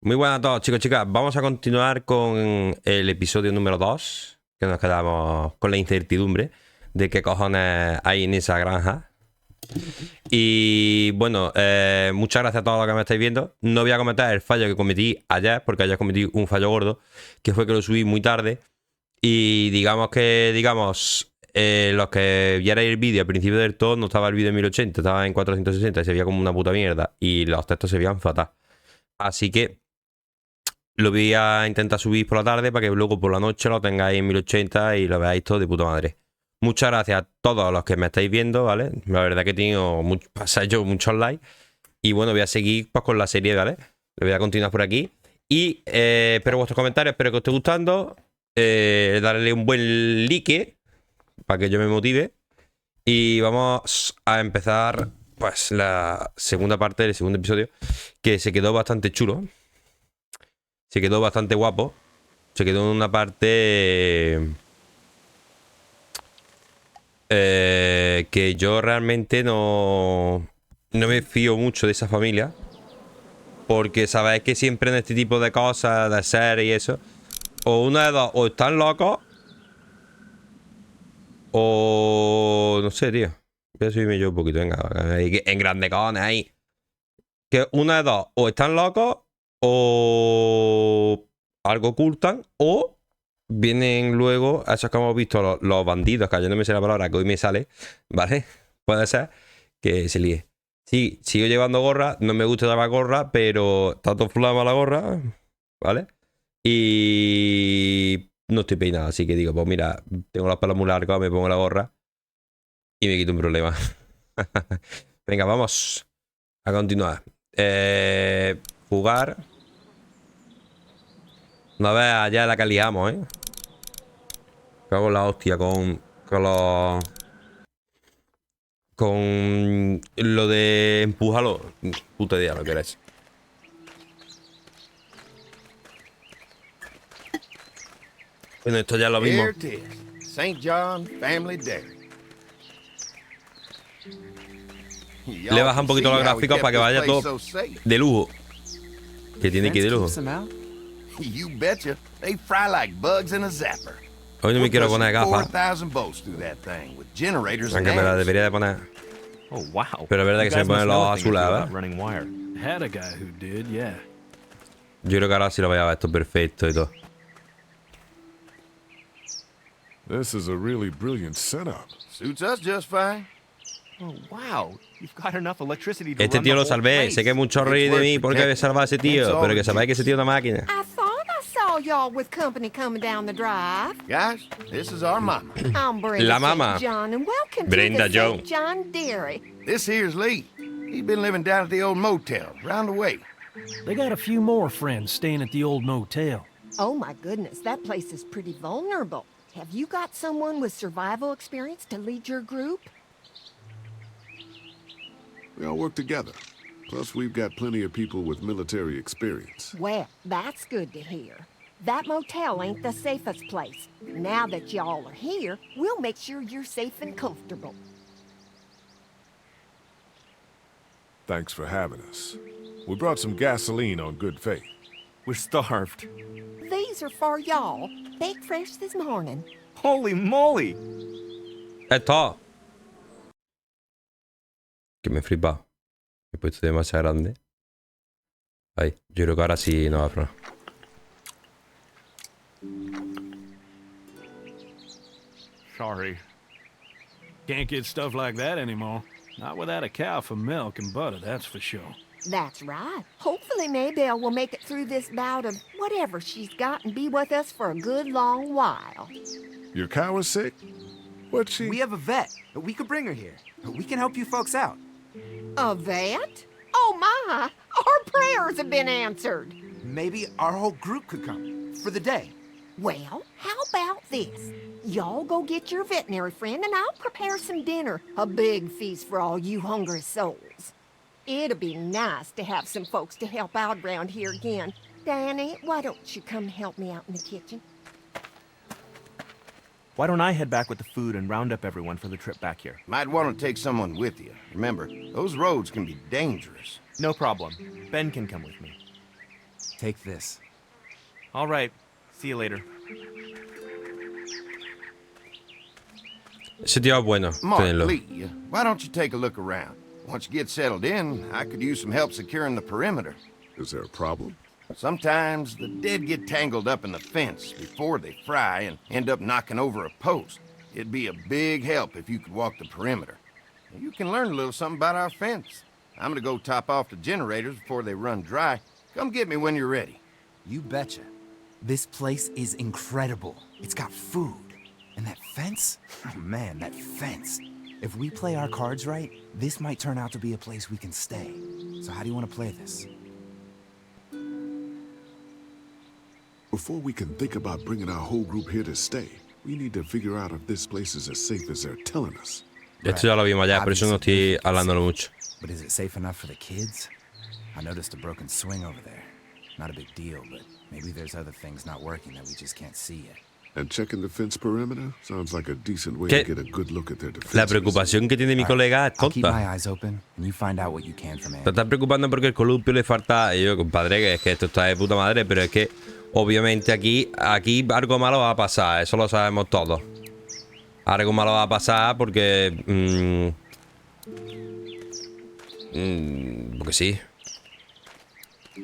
Muy buenas a todos, chicos, chicas. Vamos a continuar con el episodio número 2, que nos quedamos con la incertidumbre de qué cojones hay en esa granja. Y bueno, muchas gracias a todos los que me estáis viendo. No voy a cometer el fallo que cometí ayer, porque ayer cometí un fallo gordo, que fue que lo subí muy tarde. Y digamos los que vierais el vídeo al principio del todo, no estaba el vídeo en 1080, estaba en 460 y se veía como una puta mierda. Y los textos se veían fatal. Así que lo voy a intentar subir por la tarde para que luego por la noche lo tengáis en 1080 y lo veáis todo de puta madre. Muchas gracias a todos los que me estáis viendo, ¿vale? La verdad que he tenido muchos likes. Y bueno, voy a seguir pues, con la serie, ¿vale? Lo voy a continuar por aquí. Y espero vuestros comentarios, espero que os esté gustando. Darle un buen like para que yo me motive. Y vamos a empezar pues la segunda parte del segundo episodio, que se quedó bastante chulo. Se quedó bastante guapo. Se quedó en una parte que yo realmente no me fío mucho de esa familia. Porque sabéis que siempre en este tipo de cosas, de hacer y eso, o una de dos, o están locos, o no sé, tío. Voy a subirme yo un poquito, venga, en grande cojones ahí. Que una de dos, o están locos, o algo ocultan, o vienen luego a esos que hemos visto los bandidos, que yo no me sé la palabra que hoy me sale, ¿vale? Puede ser que se líe. Sí, sigo llevando gorra, no me gusta llevar gorra, pero está todo flama la gorra, ¿vale? Y no estoy peinado, así que digo, pues mira, tengo los pelos muy largos, me pongo la gorra y me quito un problema. Venga, vamos a continuar. Jugar. Una vez allá la que liamos, ¿eh? Cago en la hostia con los... Con lo de empújalo. Puta idea lo que eres. Bueno, esto ya es lo mismo. St. John Family Dairy. Le baja un poquito los gráficos para que vaya todo de lujo. Que tiene que ir de lujo. You betcha. They fry like bugs in a zapper. Hoy no me quiero poner gafas. Aunque me la debería de poner. Oh, wow. Pero es verdad que se me ponen los azules, ¿verdad? Yo creo que ahora sí lo voy a ver esto perfecto y todo. This is a really brilliant setup. Suits us just fine. Oh, wow. You've got enough electricity to Este run tío the lo whole salvé. place. Sé que mucho reír de mí porque había salvado a ese tío. Pero que sabéis que ese tío es una máquina. I thought I saw y'all with company coming down the drive. Guys, this is our mama. I'm Brenda La mama. St. John, and welcome Brenda to the Joe. St. John Dairy. This here's Lee. He's been living down at the old motel, round the way. They got a few more friends staying at the old motel. Oh my goodness, that place is pretty vulnerable. Have you got someone with survival experience to lead your group? We all work together. Plus, we've got plenty of people with military experience. Well, that's good to hear. That motel ain't the safest place. Now that y'all are here, we'll make sure you're safe and comfortable. Thanks for having us. We brought some gasoline on good faith. We're starved. These are for y'all. Baked fresh this morning. Holy moly! Esto. Que me flipa. He puesto demasiado grande. Ahí. Yo creo que ahora sí no va a frenar. Sorry. Can't get stuff like that anymore. Not without a cow for milk and butter, that's for sure. That's right. Hopefully Maybelle will make it through this bout of whatever she's got and be with us for a good long while. Your cow is sick? What's she? We have a vet. We could bring her here. We can help you folks out. A vet? Oh my! Our prayers have been answered. Maybe our whole group could come for the day. Well, how about this? Y'all go get your veterinary friend and I'll prepare some dinner. A big feast for all you hungry souls. It'll be nice to have some folks to help out around here again. Danny, why don't you come help me out in the kitchen? Why don't I head back with the food and round up everyone for the trip back here? Might want to take someone with you. Remember, those roads can be dangerous. No problem. Ben can come with me. Take this. All right. See you later. Ese tío es bueno. Mark, Tenedlo. Lee, why don't you take a look around? Once you get settled in, I could use some help securing the perimeter. Is there a problem? Sometimes the dead get tangled up in the fence before they fry and end up knocking over a post. It'd be a big help if you could walk the perimeter. You can learn a little something about our fence. I'm gonna go top off the generators before they run dry. Come get me when you're ready. You betcha. This place is incredible. It's got food. And that fence? Oh man, that fence. If we play our cards right, this might turn out to be a place we can stay. So how do you want to play this? Before we can think about bringing our whole group here to stay, we need to figure out if this place is as safe as they're telling us. Esto ya lo vimos ya, por eso no estoy hablándolo mucho. But is it safe enough for the kids? I noticed a broken swing over there. Not a big deal, but maybe there's other things not working that we just can't see yet. And checking the fence perimeter sounds like a decent way to get a good look at their defenses. La preocupación que tiene mi colega es I'll keep my tonta. eyes open, and you find out what you can from Te Andy. estás preocupando porque el columpio le falta. Y yo, compadre, que es que esto está de puta madre, pero es que obviamente aquí algo malo va a pasar, eso lo sabemos todos. Algo malo va a pasar porque porque sí.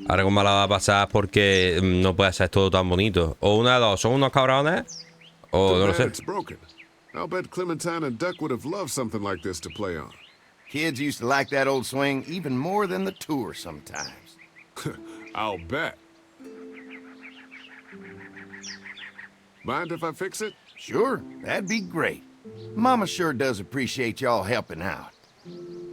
Algo malo va a pasar porque no puede ser todo tan bonito. O una de dos, son unos cabrones o no lo sé. It's broken. I'll bet Clementine and Duck would have loved something like this to play on. Kids used to like that old swing even more than the tour sometimes. I'll bet. Mind if I fix it? Sure, that'd be great. Mama sure does appreciate y'all helping out.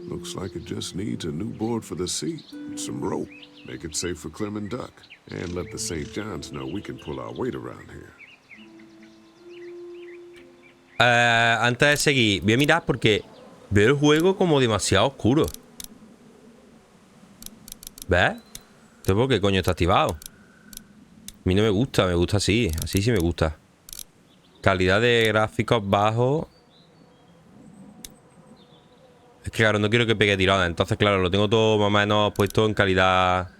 Looks like it just needs a new board for the seat and some rope. Make it safe for Clem and Duck. And let the St. John's know we can pull our weight around here. Antes de seguir, voy a mirar porque veo el juego como demasiado oscuro. ¿Ves? ¿Esto por qué coño está activado? A mí no me gusta así. Así sí me gusta. Calidad de gráficos bajo. Es que claro, no quiero que pegue tirada. Entonces claro, lo tengo todo más o menos puesto en calidad.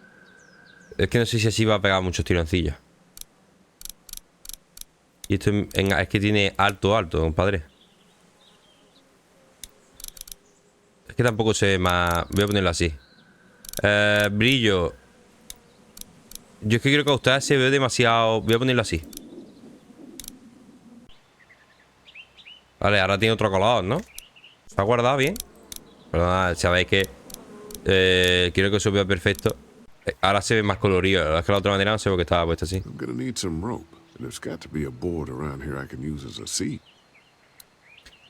Es que no sé si así va a pegar muchos tironcillos. Y esto es que tiene alto, compadre. Es que tampoco se ve más. Voy a ponerlo así. Brillo. Yo es que creo que a ustedes se ve demasiado. Voy a ponerlo así. Vale, ahora tiene otro color, ¿no? ¿Se ha guardado bien? Pero nada, sabéis que quiero que se vea perfecto. Ahora se ve más colorido. Es que la otra manera no sé por qué estaba puesto así. I'm gonna need some rope. And there's got to be a board around here I can use as a seat.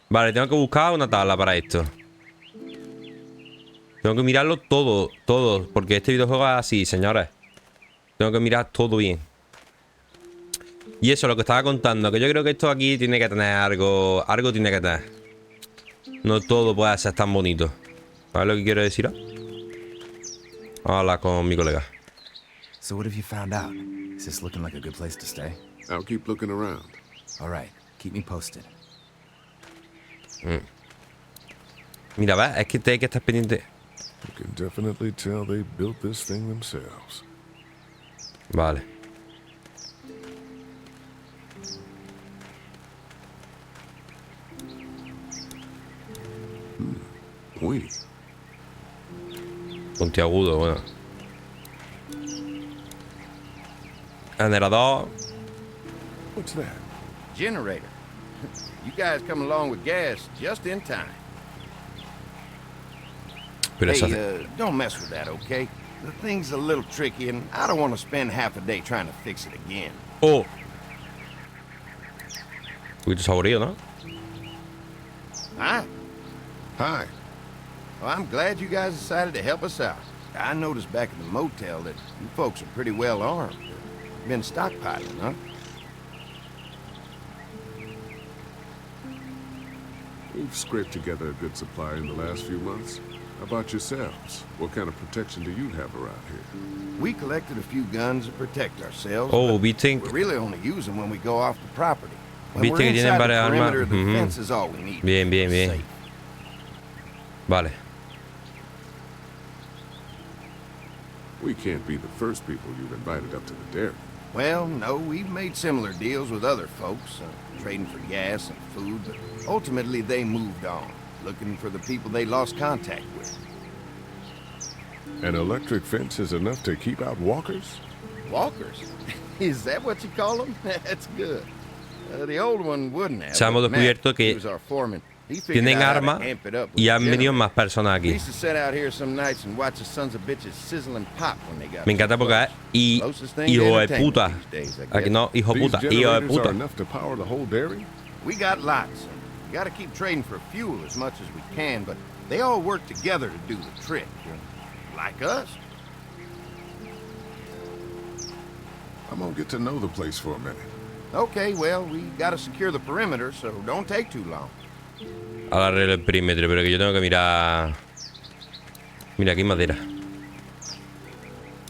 Vale, tengo que buscar una tabla para esto. Tengo que mirarlo todo, porque este videojuego es así, señores. Tengo que mirar todo bien. Y eso, lo que estaba contando, que yo creo que esto aquí tiene que tener algo. Algo tiene que tener. No todo puede ser tan bonito. ¿Sabes lo que quiero decir? Vamos a hablar con mi colega. So what have you found out? Is this looking like a good place to stay? I'll keep looking around. All right, keep me posted. Mira, ¿ves? Es que hay que estar pendiente. You can definitely tell they built this thing themselves. Vale. Pointy. Puntiagudo, bueno. Generador. What's that? Generator. You guys come along with gas just in time. Pero eso Hey, don't mess with that, okay? The thing's a little tricky, and I don't want to spend half a day trying to fix it again. Oh. Un poquito saborido, ¿no? Hi. Hi. Well, I'm glad you guys decided to help us out. I noticed back at the motel that you folks are pretty well armed. Been stockpiling, huh? We've scraped together a good supply in the last few months. How about yourselves? What kind of protection do you have around here? We collected a few guns to protect ourselves. Oh, but we think. we really only use them when we go off the property. When Viste we're que tienen inside the varias armas. perimeter, the fence is all we need. Bien, bien, bien. Safe. Vale. We can't be the first people you've invited up to the dairy. Well, no, we've made similar deals with other folks, trading for gas and food, but ultimately they moved on, looking for the people they lost contact with. An electric fence is enough to keep out walkers? Walkers? Is that what you call them? That's good. The old one wouldn't have. Se hemos but Matt, descubierto he que was our foreman. He figured tienen out how to armas amp it up with y the han venido generator. más personas We aquí. used to sit out here some nights and watch the sons of bitches sizzle and pop when they got Me encanta porque es Closest thing to hijo de entertainment puta. these days, I Aquí guess. no, hijo These puta, hijo de generators are puta. enough to power the whole dairy? We got lots. You got to keep trading for fuel as much as we can, but they all work together to do the trick. Like us. I'm gonna get to know the place for a minute. Okay, well, we got to secure the perimeter, so don't take too long. Ahora arreglo el perímetro, pero que yo tengo que mirar. Mira, aquí hay madera.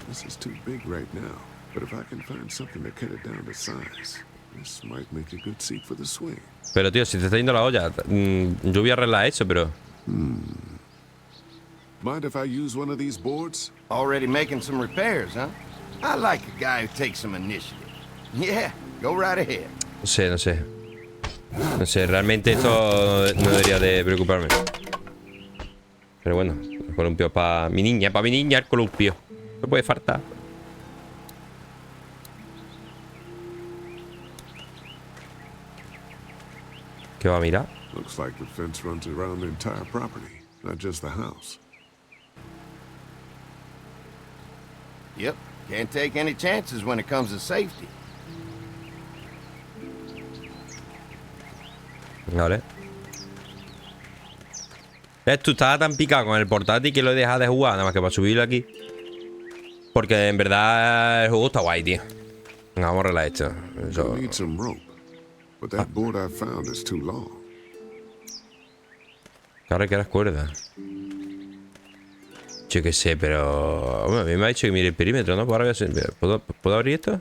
This is too big right now, but if I can find something to cut it down to size, this might make a good seat for the swing. Pero tío, si te está yendo la olla, yo voy a arreglar eso, pero. Mind if I use one of these boards? Already making some repairs, huh? I like a guy who takes some initiative. Yeah, go right ahead. No sé, no sé. No sé, realmente esto no debería de preocuparme. Pero bueno, el columpio para mi niña, el columpio. No puede faltar. ¿Qué va a mirar? Looks like the fence runs around the entire property, not just the house. Yep, can't take any chances when it comes to safety. Vale. Tú estabas tan picado con el portátil que lo he dejado de jugar, nada más que para subirlo aquí. Porque en verdad el juego está guay, tío. Venga, vamos a arreglar esto. Eso. I need some rope, but that board I found is too long. Ahora que las cuerdas. Yo qué sé, pero. Bueno, a mí me ha dicho que mire el perímetro, ¿no? Pues ahora voy a hacer. ¿Puedo abrir esto?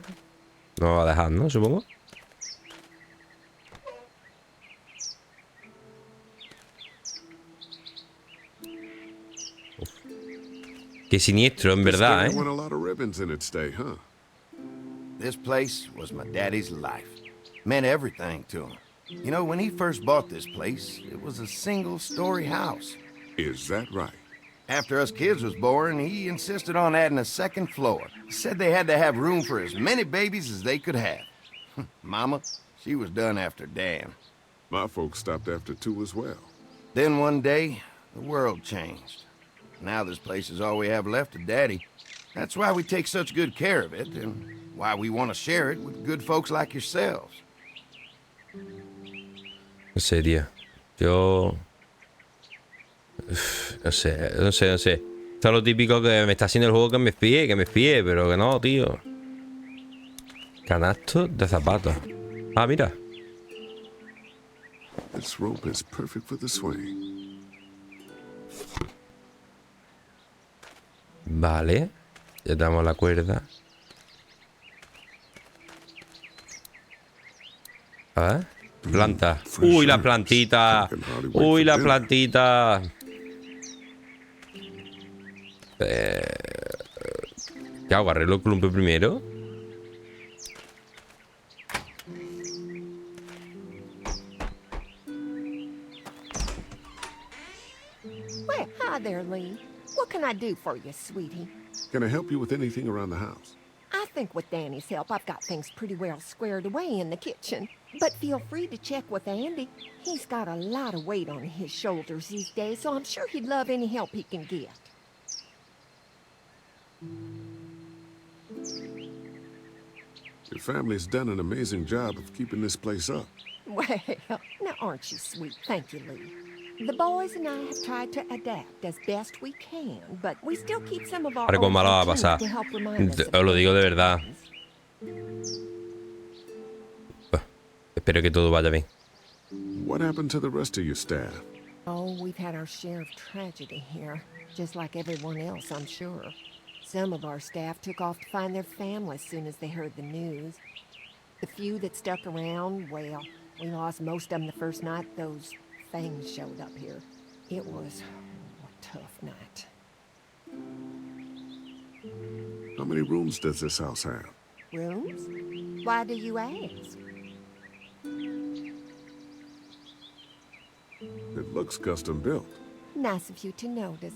No me va a dejar, ¿no? Supongo. Uf. Qué siniestro, en verdad, This ¿eh? dairy went a lot of ribbons in its day, huh? This place was my daddy's life. Meant everything to him. You know, when he first bought this place, it was a single-story house. Is that right? After us kids was born, he insisted on adding a second floor. He said they had to have room for as many babies as they could have. Mama, she was done after Dan. My folks stopped after 2 as well. Then one day, the world changed. Now this place is all we have left of Daddy. That's why we take such good care of it, and why we want to share it with good folks like yourselves. No sé, tío. Yo. No sé. Esto es lo típico que me está haciendo el juego, que me fíe, pero que no, tío. Canasto de zapatos. Ah, mira. This rope is perfect for the swing. Vale. Ya damos la cuerda. A ver. Planta. Uy, la plantita. Uy, la plantita. ¿Qué hago? ¿Arreglo el columpio primero? Well, hi there, Lee. What can I do for you, sweetie? Can I help you with anything around the house? I think with Danny's help, I've got things pretty well squared away in the kitchen. But feel free to check with Andy. He's got a lot of weight on his shoulders these days, so I'm sure he'd love any help he can get. Your family's done an amazing job of keeping this place up. Well, now aren't you sweet? Thank you, Lee. The boys and I have tried to adapt as best we can, but we still keep some of our Ahora cómo old la va a routines pasar. to help remind us of Os lo digo de things. verdad. Espero que todo vaya bien. What happened to the rest of your staff? Oh, we've had our share of tragedy here, just like everyone else, I'm sure. Some of our staff took off to find their families as soon as they heard the news. The few that stuck around, well, we lost most of them the first night those things showed up here. It was a tough night. How many rooms does this house have? Rooms? Why do you ask? It looks custom built. Nice of you to notice.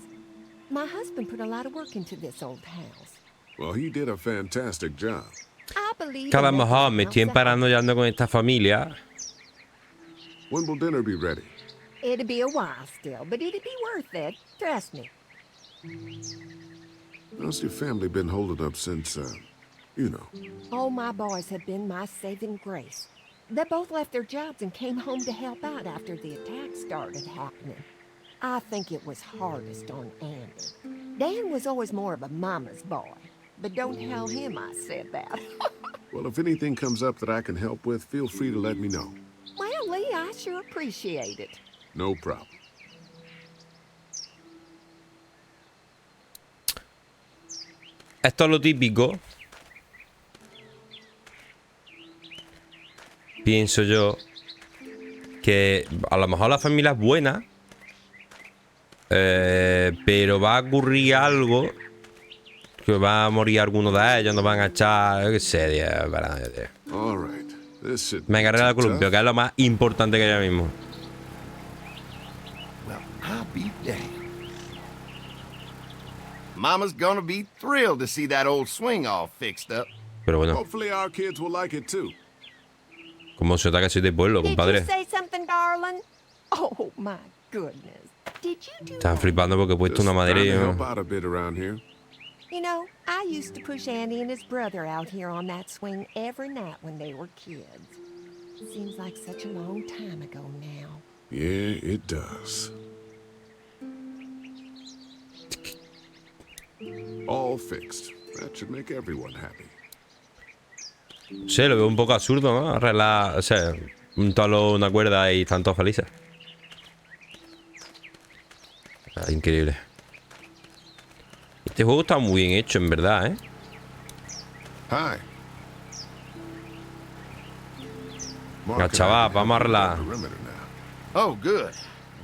My husband put a lot of work into this old house. Well, he did a fantastic job. I believe Que a lo in mejor making me the estoy house a emparando ya ando con esta familia. When will dinner be ready? It'll be a while still, but it'll be worth it. Trust me. How's your family been holding up since, you know? All my boys have been my saving grace. They both left their jobs and came home to help out after the attack started happening. I think it was hardest on Andy. Dan was always more of a mama's boy, but don't tell him I said that. Well, if anything comes up that I can help with, feel free to let me know. Well, Lee, I sure appreciate it. No problem. Esto es lo típico. Pienso yo que a lo mejor la familia es buena, pero va a ocurrir algo que va a morir alguno de ellos, nos van a echar, yo qué sé, tío. All right. This should Me be cargué la too columpio, tough. que es lo más importante que hay ahora mismo. Well, I'll be damned. Mama's gonna be thrilled to see that old swing all fixed up. Pero bueno, Hopefully our kids will like it too. como se nota que soy de pueblo, Did compadre. you say something, darling? Oh, my goodness. Did you do Están that? flipando porque he puesto Just una madera trying y to yo... help out a bit around here. You know, I used to push Andy and his brother out here on that swing every night when they were kids. Seems like such a long time ago now. Yeah, it does. All fixed. That should make everyone happy. No sé, lo veo un poco absurdo, ¿no? O sea, una cuerda y están todos felices. Ah, increíble. Este juego está muy bien hecho, en verdad, ¿eh? Hi. Ya, chaval, vamos a arreglar. Oh, good.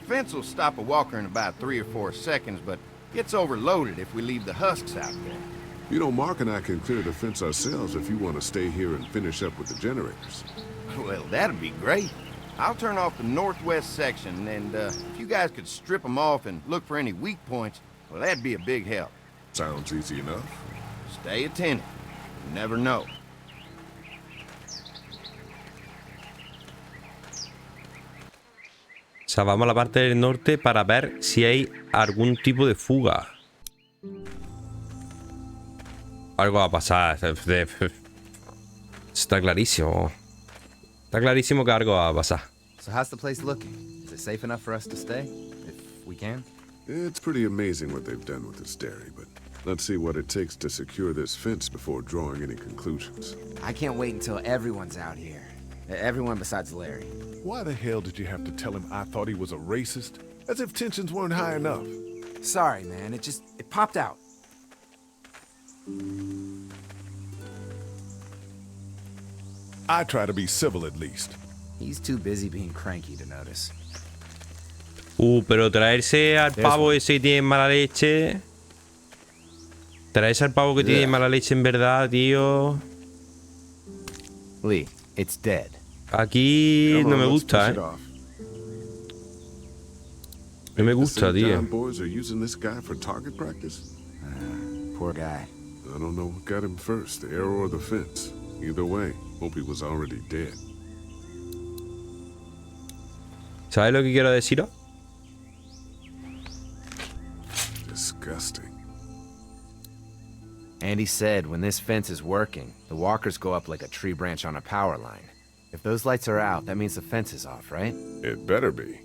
The fence will stop a walker in about 3 or 4 seconds, but gets overloaded if we leave the husks out there. You know, Mark and I can clear the fence ourselves if you want to stay here and finish up with the generators. Well, that'd be great. I'll turn off the northwest section, and if you guys could strip them off and look for any weak points, well, that'd be a big help. Sounds easy enough. Stay attentive. You never know. O sea, vamos a la parte del norte para ver si hay algún tipo de fuga. Algo va a pasar. Está clarísimo. Está clarísimo que algo va a pasar. So how's the place looking? Is it safe enough for us to stay? If we can? It's pretty amazing what they've done with this dairy, but let's see what it takes to secure this fence before drawing any conclusions. I can't wait until everyone's out here. Everyone besides Larry. Why the hell did you have to tell him I thought he was a racist? As if tensions weren't high enough. Sorry, man. It popped out. I try to be civil at least. He's too busy being cranky to notice. Pero traerse al pavo ese que tiene mala leche. Traerse al pavo que tiene mala leche en verdad, tío. Lee, it's dead. Aquí Come no on, me let's gusta, push it eh. off. No me The gusta, St. tío. John boys are using this guy for target practice? Poor guy. I don't know what got him first, the arrow or the fence. Either way, hope he was already dead. ¿Sabes lo que quiero deciros? Disgusting. Andy said when this fence is working, the walkers go up like a tree branch on a power line. If those lights are out, that means the fence is off, right? It better be.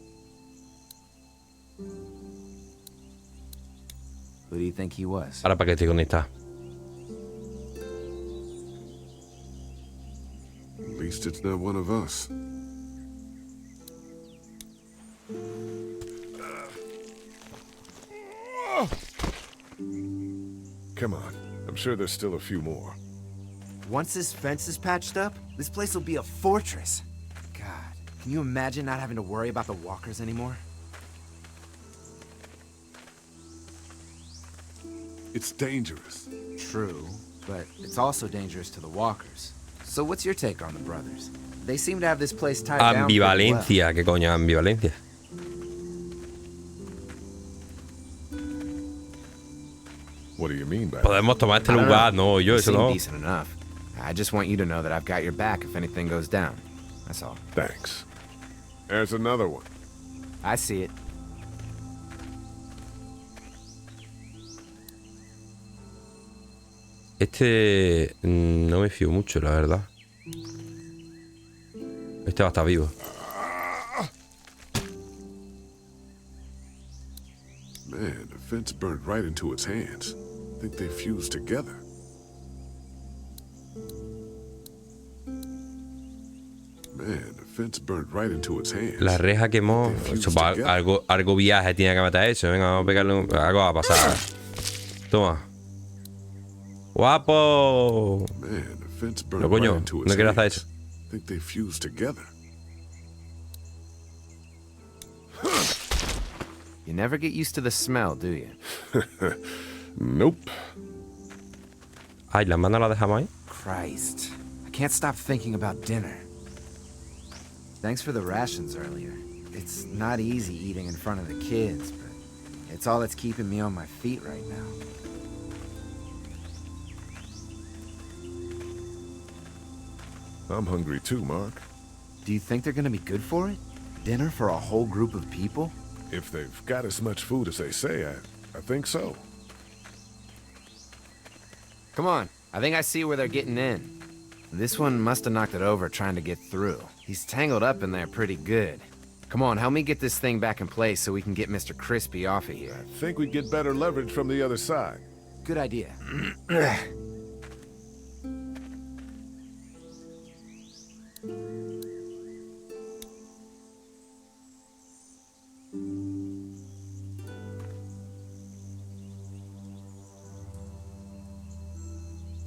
Who do you think he was? Ahora para que estoy conectado. At least it's not one of us. Come on. I'm sure there's still a few more. Once this fence is patched up, this place will be a fortress. God, can you imagine not having to worry about the walkers anymore? It's dangerous. True, but it's also dangerous to the walkers. So what's your take on the brothers? They seem to have this place tied down pretty well. Ambivalencia, ¿qué coño es ambivalencia? What do you mean by that? Podemos tomar este lugar, no, yo eso no. Decent enough. I just want you to know that I've got your back if anything goes down. That's all. Thanks. There's another one. I see it. Este no me fío mucho, la verdad. Este va a estar vivo. Man, the fence burned right into its hands. I think they fused together. Man, the fence burned right into its hands. La reja quemó. Eso, algo viaje tiene que matar eso. Venga, vamos a pegarle algo va a pasar. Toma. Guapo. Man, the fence burned No, coño, right into its no quiero hacer hands. eso. I think they fused together. You never get used to the smell, do you? Nope. Ay, la mano la dejamos ahí. Christ. I can't stop thinking about dinner. Thanks for the rations earlier. It's not easy eating in front of the kids, but it's all that's keeping me on my feet right now. I'm hungry too, Mark. Do you think they're gonna be good for it? Dinner for a whole group of people? If they've got as much food as they say, I think so. Come on, I think I see where they're getting in. This one must have knocked it over trying to get through. He's tangled up in there pretty good. Come on, help me get this thing back in place so we can get Mr. Crispy off of here. I think we'd get better leverage from the other side. Good idea.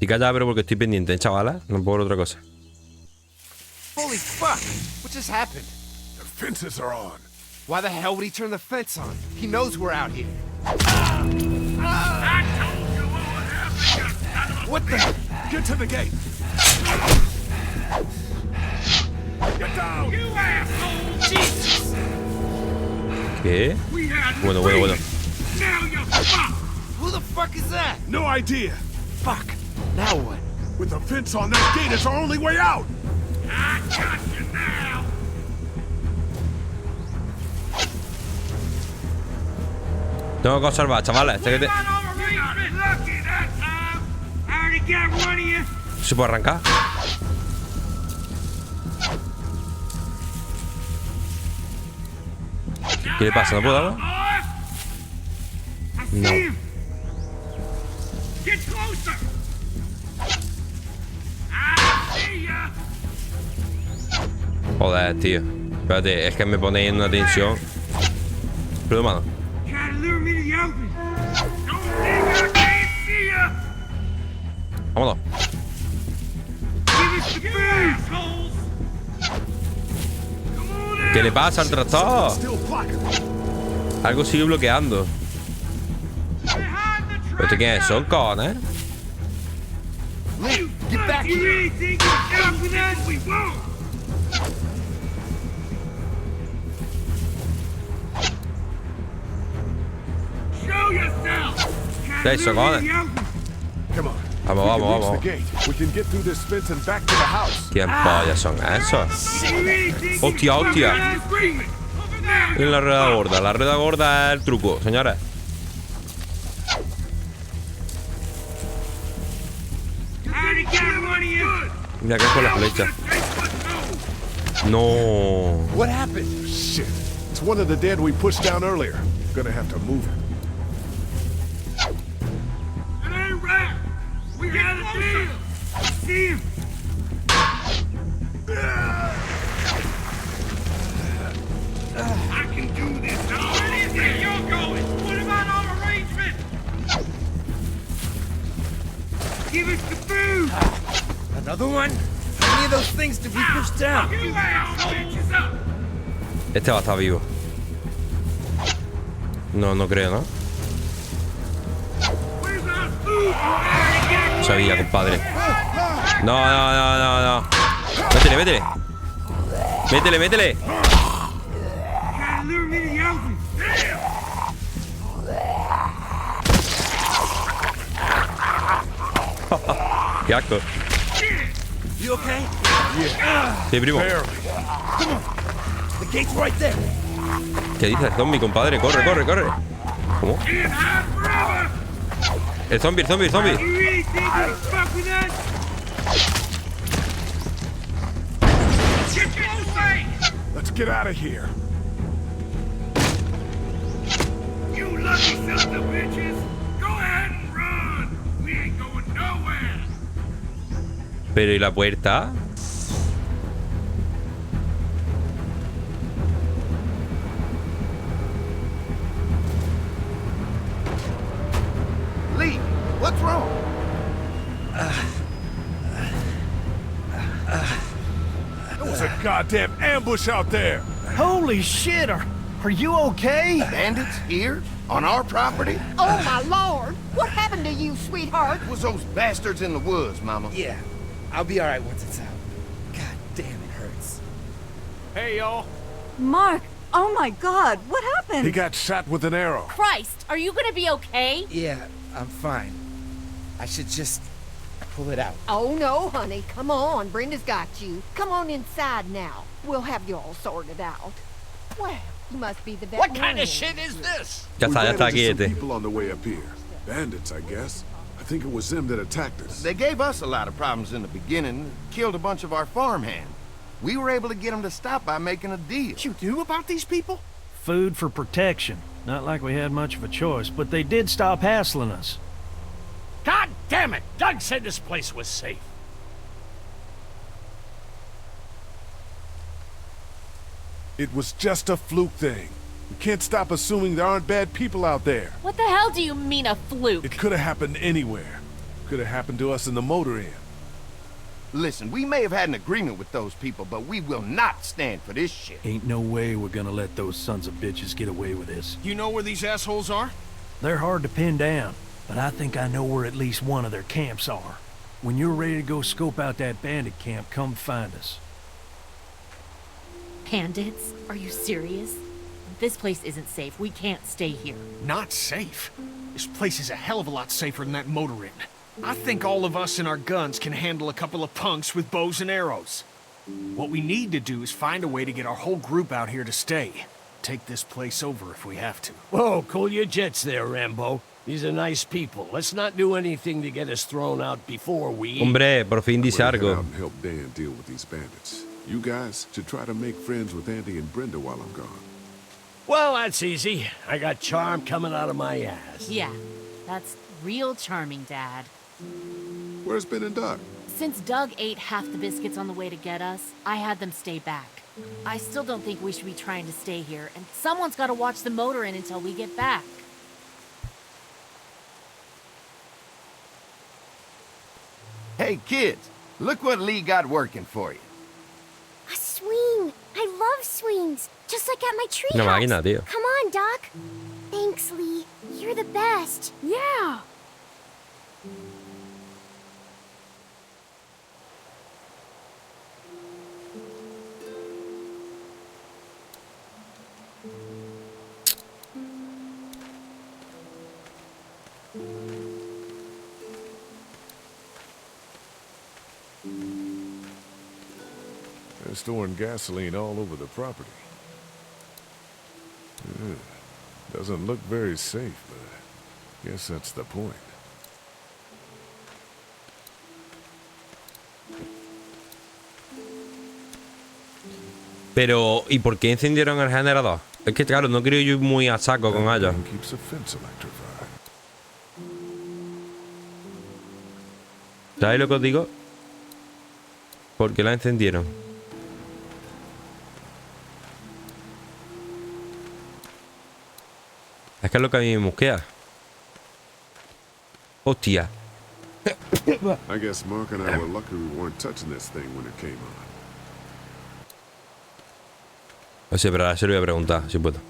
Y calla, pero porque estoy pendiente, chavala. No puedo ver otra cosa. Holy fuck! What just happened? The fences are on. Why the hell would he turn the fence on? He knows we're out here. What the? Get to the gate. Get down. You asshole! Jesus! ¿Qué? Bueno. Now you're fucked! Who the fuck is that? No idea. Fuck. Now what? With the fence on that gate, it's our only way out. I got you now! Tengo que observar, chavales. Lucky that time! I already got one of you! ¿Se puede arrancar? ¿Qué le pasa? ¿No puedo darlo? No. Get closer! I see ya! Joder, tío. Espérate, es que me ponéis en una tensión. Perdón, mano. Try to lure me to the open. Don't think I can't see ya! Vámonos. Give us the food, assholes! Come on ¿Qué le out! pasa al tractor? Still blocking. Algo sigue bloqueando. Behind the ¿Pero este quién es? Son cojones, ¿eh? You get back here! You really think you can stop with us? We won't! Show yourself! Eso, cojones. Come on. Vamos, We can vamos, reach vamos. the gate. We can get through this fence and back to the house. ¿Quién pollas son esos? Hostia, hostia. En la rueda gorda. La rueda gorda es el truco, señores. Mira que es con la flecha. No. What happened? Shit. It's one of the dead we pushed down earlier. Gonna have to move him. It ain't right. We got a deal. See him. I can do this. Where do you think you're going? What about our arrangement? Give us the food. Another one? How many of those things did we push down? You asshole. Bitches up. Este va a estar vivo. No, no creo, ¿no? Where's our food? sabía, compadre. No, no, no, no, no. Métele, métele. Métele, métele. Gotta lure me to Yogi. Qué asco. You okay? Sí, primo. The gate's right there. ¿Qué dice el zombie, compadre? Corre, corre, corre. ¿Cómo? Can't hide forever. El zombie, el zombie, el zombie. You really think you fuck with us? Get away! Let's get out of here. You lucky sons of bitches! Go ahead and run! We ain't going nowhere! Pero ¿y la puerta? Lee, what's wrong? There was a goddamn ambush out there. Holy shit, are you okay? Bandits here? On our property? Oh, my lord! What happened to you, sweetheart? It was those bastards in the woods, Mama. Yeah, I'll be alright once it's out. God damn, it hurts. Hey, y'all. Mark, oh my god, what happened? He got shot with an arrow. Christ, are you gonna be okay? Yeah, I'm fine. I should just pull it out. Oh, no, honey. Come on. Brenda's got you. Come on inside now. We'll have you all sorted out. Well, you must be the What kind veterinarian. of shit is this? Ya We está, ya ran está into aquí some este. people on the way up here. Bandits, I guess. I think it was them that attacked us. They gave us a lot of problems in the beginning, killed a bunch of our farmhands. We were able to get them to stop by making a deal. What you knew about these people? Food for protection. Not like we had much of a choice, but they did stop hassling us. God damn it! Doug said this place was safe. It was just a fluke thing. We can't stop assuming there aren't bad people out there. What the hell do you mean a fluke? It could have happened anywhere. Could have happened to us in the motor inn. Listen, we may have had an agreement with those people, but we will not stand for this shit. Ain't no way we're gonna let those sons of bitches get away with this. You know where these assholes are? They're hard to pin down, but I think I know where at least one of their camps are. When you're ready to go scope out that bandit camp, come find us. Bandits? Are you serious? This place isn't safe. We can't stay here. Not safe. This place is a hell of a lot safer than that motor inn. I think all of us and our guns can handle a couple of punks with bows and arrows. What we need to do is find a way to get our whole group out here to stay. Take this place over if we have to. Whoa, cool your jets there, Rambo. These are nice people. Let's not do anything to get us thrown out before we... Hombre, por fin dice I'm gonna head algo. out and help Dan deal with these bandits. You guys should try to make friends with Andy and Brenda while I'm gone. Well, that's easy. I got charm coming out of my ass. Yeah, that's real charming, Dad. Where's Ben and Doug? Since Doug ate half the biscuits on the way to get us, I had them stay back. I still don't think we should be trying to stay here, and someone's got to watch the motor inn until we get back. Hey, kids, look what Lee got working for you. A swing! I love swings! Just like at my Una treehouse! máquina, tío. Come on, Doc! Thanks, Lee. You're the best! Yeah! They're storing gasoline all over the property. Doesn't look very safe, but I guess that's the point. Pero, ¿y por qué encendieron el generador? Es que, claro, no quiero ir muy a saco con ellos. Thing keeps the fence electrified. ¿Sabéis lo que os digo? ¿Por qué la encendieron? Es que es lo que a mí me mosquea. Hostia. I guess Mark and I were lucky we weren't touching this thing when it came on. O sea, pero ahora se lo voy a preguntar, si puedo.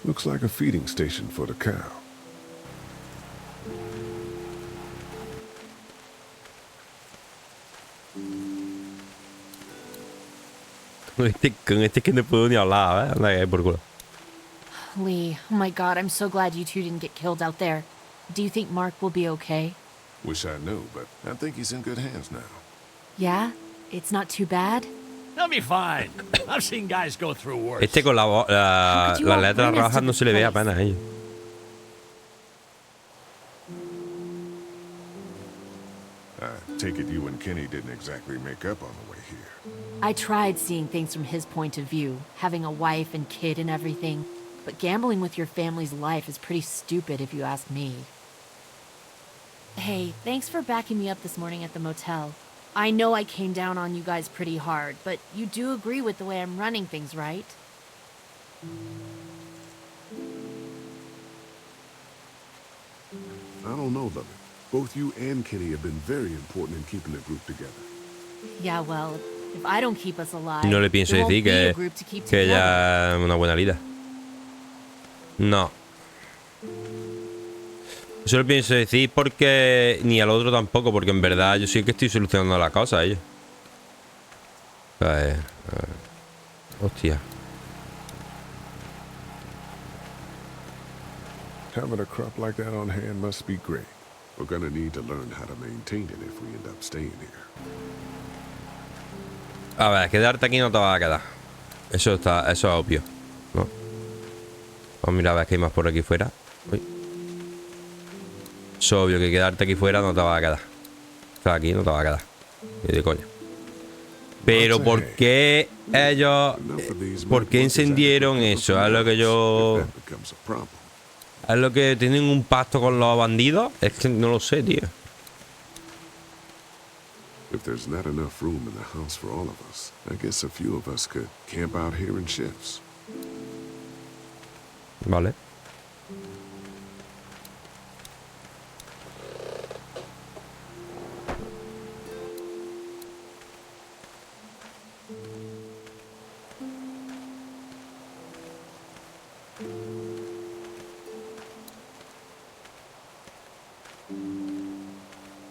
Looks like a feeding station for the cow. Con este que no puedo ni hablar, ¿eh? Anda, por culo. Lee, oh my god, I'm so glad you two didn't get killed out there. Do you think Mark will be okay? Wish I knew, but I think he's in good hands now. Yeah? It's not too bad? They'll be fine. I've seen guys go through worse. Este con las letras rojas no se le ve apenas a ellos. I take it you and Kenny didn't exactly make up on the way here. I tried seeing things from his point of view, having a wife and kid and everything, but gambling with your family's life is pretty stupid if you ask me. Hey, thanks for backing me up this morning at the motel. I know I came down on you guys pretty hard, but you do agree with the way I'm running things, right? I don't know, Lovey. Both you and Kenny have been very important in keeping the group together. Yeah, well, if I don't keep us alive, No le pienso there won't decir be a que group to keep ella together. es una buena líder. No. Solo pienso decir porque ni al otro tampoco, porque en verdad yo sí que estoy solucionando la cosa a ellos. Hostia. Having a crop like that on hand must be great. We're gonna need to learn how to maintain it if we end up staying here. A ver, quedarte aquí no te va a quedar. Eso es obvio, ¿no? Vamos a mirar a ver qué hay más por aquí fuera. Uy. Es obvio que quedarte aquí fuera no te va a quedar. O sea, aquí no te va a quedar. Ni de coña. Pero ¿por qué ellos... ¿Por qué encendieron eso? Es lo que yo... ¿Es lo que tienen un pacto con los bandidos? Es que no lo sé, tío. If there's not enough room in the house for all of us, I guess a few of us could camp out here in shifts. Vale.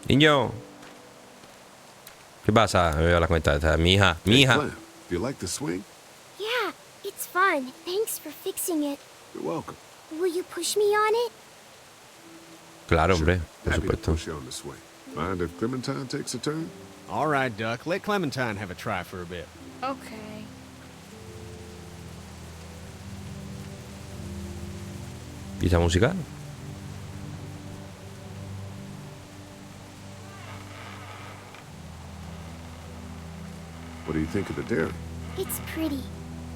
Niño. ¿Qué pasa? Me veo la cuenta esta. Mi hija. Hey, Clem, do you like the swing? Yeah, it's fun. Thanks for fixing it. You're welcome. Will you push me on it? Claro, hombre. Por Happy to supuesto. push you on the swing. Mind if Clementine takes a turn? All right, Duck. Let Clementine have a try for a bit. Okay. ¿Y esa música? What do you think of the dairy? It's pretty.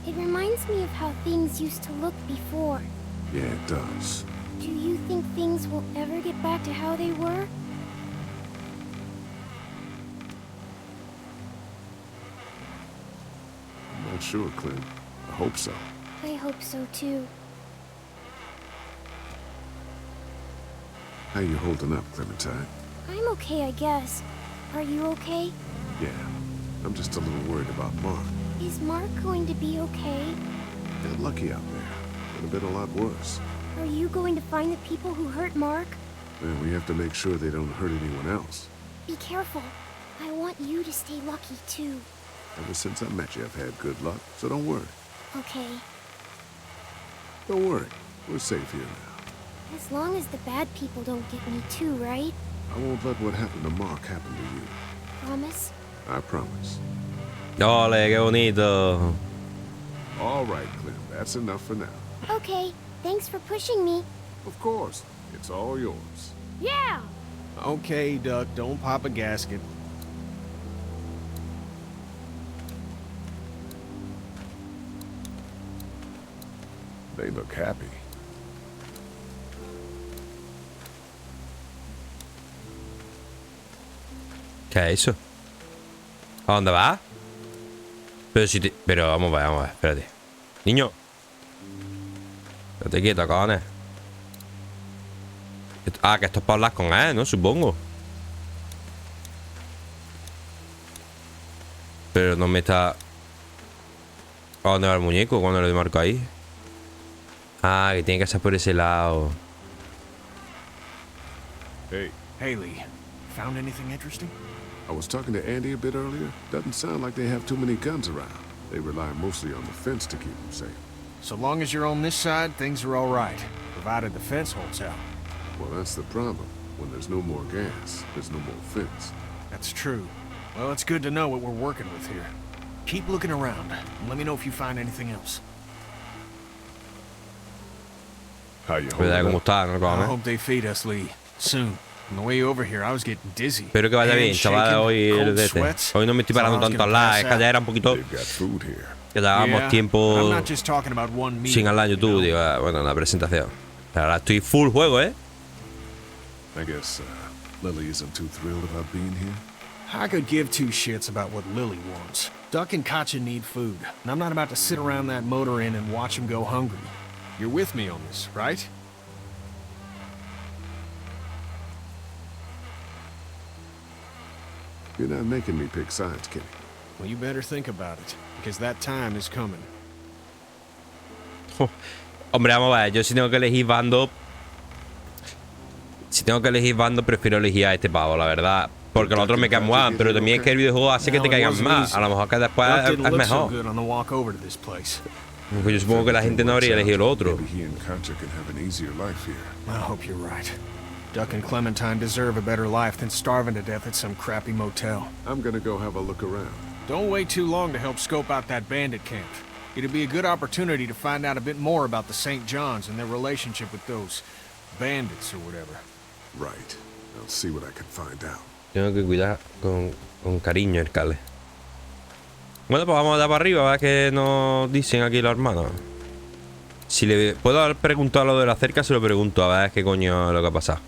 It reminds me of how things used to look before. Yeah, it does. Do you think things will ever get back to how they were? I'm not sure, Clem. I hope so. I hope so too. How you holding up, Clementine? I'm okay, I guess. Are you okay? Yeah. I'm just a little worried about Mark. Is Mark going to be okay? They're lucky out there. Could have been a lot worse. Are you going to find the people who hurt Mark? And we have to make sure they don't hurt anyone else. Be careful. I want you to stay lucky too. Ever since I met you, I've had good luck, so don't worry. Okay. Don't worry. We're safe here now. As long as the bad people don't get me too, right? I won't let what happened to Mark happen to you. Promise? I promise. Ole, qué bonito. All right, Clem. That's enough for now. Okay. Thanks for pushing me. Of course. It's all yours. Yeah! Okay, Duck. Don't pop a gasket. They look happy. ¿Qué es eso? ¿A dónde vas? Pero si te... Pero vamos a ver, espérate. Niño. Estate quieto, cojones. Ah, que esto es para hablar con él, ¿no? Supongo. Pero no me está... ¿A dónde va el muñeco cuando le marco ahí? Ah, que tiene que ser por ese lado. Hey, Haley, found anything interesting? I was talking to Andy a bit earlier. Doesn't sound like they have too many guns around. They rely mostly on the fence to keep them safe. So long as you're on this side, things are all right, provided the fence holds out. Well, that's the problem. When there's no more gas, there's no more fence. That's true. Well, it's good to know what we're working with here. Keep looking around, and let me know if you find anything else. How you Cuidado holding cómo up? está, no I cojones. hope they feed us, Lee. Soon. On the way over here, I was getting dizzy. Espero que vaya bien, Hands chaval. shaking, Hoy cold el de este. sweats. Hoy no me estoy Thought I parando was tanto a gonna hablar. pass Es que ya era un poquito. They've got food here. Que llevábamos Yeah, tiempo I'm not just talking about one meal, sin hablar en you YouTube, know? digo, bueno, la presentación. Ahora estoy full juego, ¿eh? I guess Lily isn't too thrilled about being here. I could give two shits about what Lily wants. Duck and Katja need food, and I'm not about to sit around that motor inn and watch them go hungry. You're with me on this, right? You're not making me pick sides, Kenny. Well, you better think about it, because that time is coming. Hombre, vamos a ver. Yo si tengo que elegir bando. Si tengo que elegir bando, prefiero elegir a este pavo, la verdad. Porque los otros me caen mal, pero también es que el videojuego hace que te caigan más. A lo mejor que después Duck es didn't look so mejor. good on the walk over to this place. Porque yo supongo que la gente no habría elegido lo otro. Maybe he and Katja can have an easier life here. I hope you're right. Duck and Clementine deserve a better life than starving to death at some crappy motel. I'm gonna go have a look around. Don't wait too long to help scope out that bandit camp. It'd be a good opportunity to find out a bit more about the St. John's and their relationship with those bandits or whatever. Right. I'll see what I can find out. Tengo que cuidar con cariño el cale. Bueno, pues vamos a dar para arriba, a ver qué nos dicen aquí los hermanos. Si le puedo haber preguntado lo de la cerca, se lo pregunto, a ver qué coño es lo que ha pasado.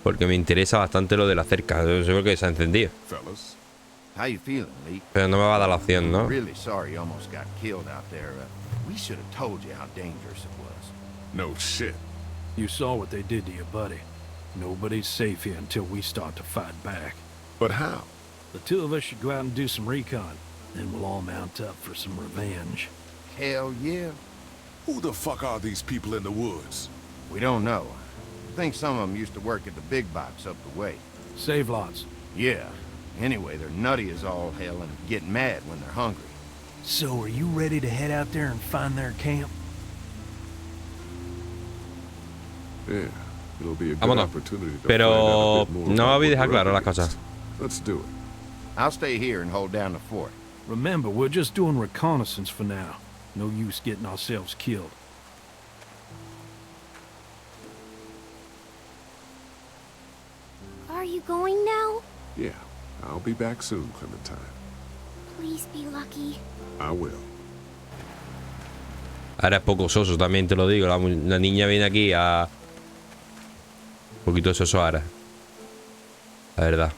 Porque me interesa bastante lo de la cerca. Yo seguro que se ha encendido. Fellas, How you feeling, Lee? Pero no me va a dar la opción, ¿no? Really sorry you almost got killed out there. We should have told you how dangerous it was. no shit. You saw what they did to your buddy. Nobody's safe here until we start to fight back. But how? The two of us should go out and do some recon. Then we'll all mount up for some revenge. Hell yeah. Who the fuck are these people in the woods? We don't know. I think some of them used to work at the big box up the way. Save lots. Yeah. Anyway, they're nutty as all hell and get mad when they're hungry. So are you ready to head out there and find their camp? Yeah, it'll be a good Vámonos. opportunity to Pero find out a bit more no about voy a what dejar we're claro up las cosas. against. Let's do it. I'll stay here and hold down the fort. Remember, we're just doing reconnaissance for now. No use getting ourselves killed. Are you going now? Yeah, I'll be back soon, Clementine. Please be lucky. I will. Ahora es poco soso, también te lo digo. La niña viene aquí a... Un poquito soso ahora. La verdad.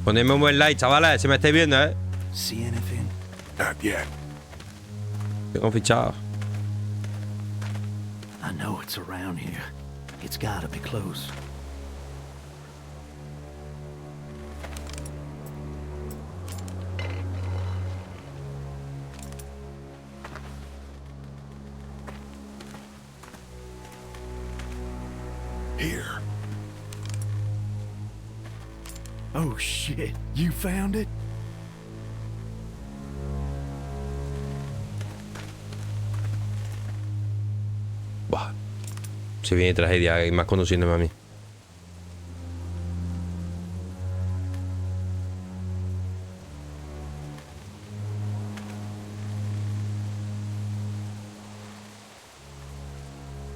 Ponedme un buen like, chavales, si me estáis viendo, ¿eh? See anything? Not yet. Tengo fichado. I know it's around here. It's gotta be close. Here. Oh shit, you found it? Buah. Se viene tragedia, y más conociéndome a mí.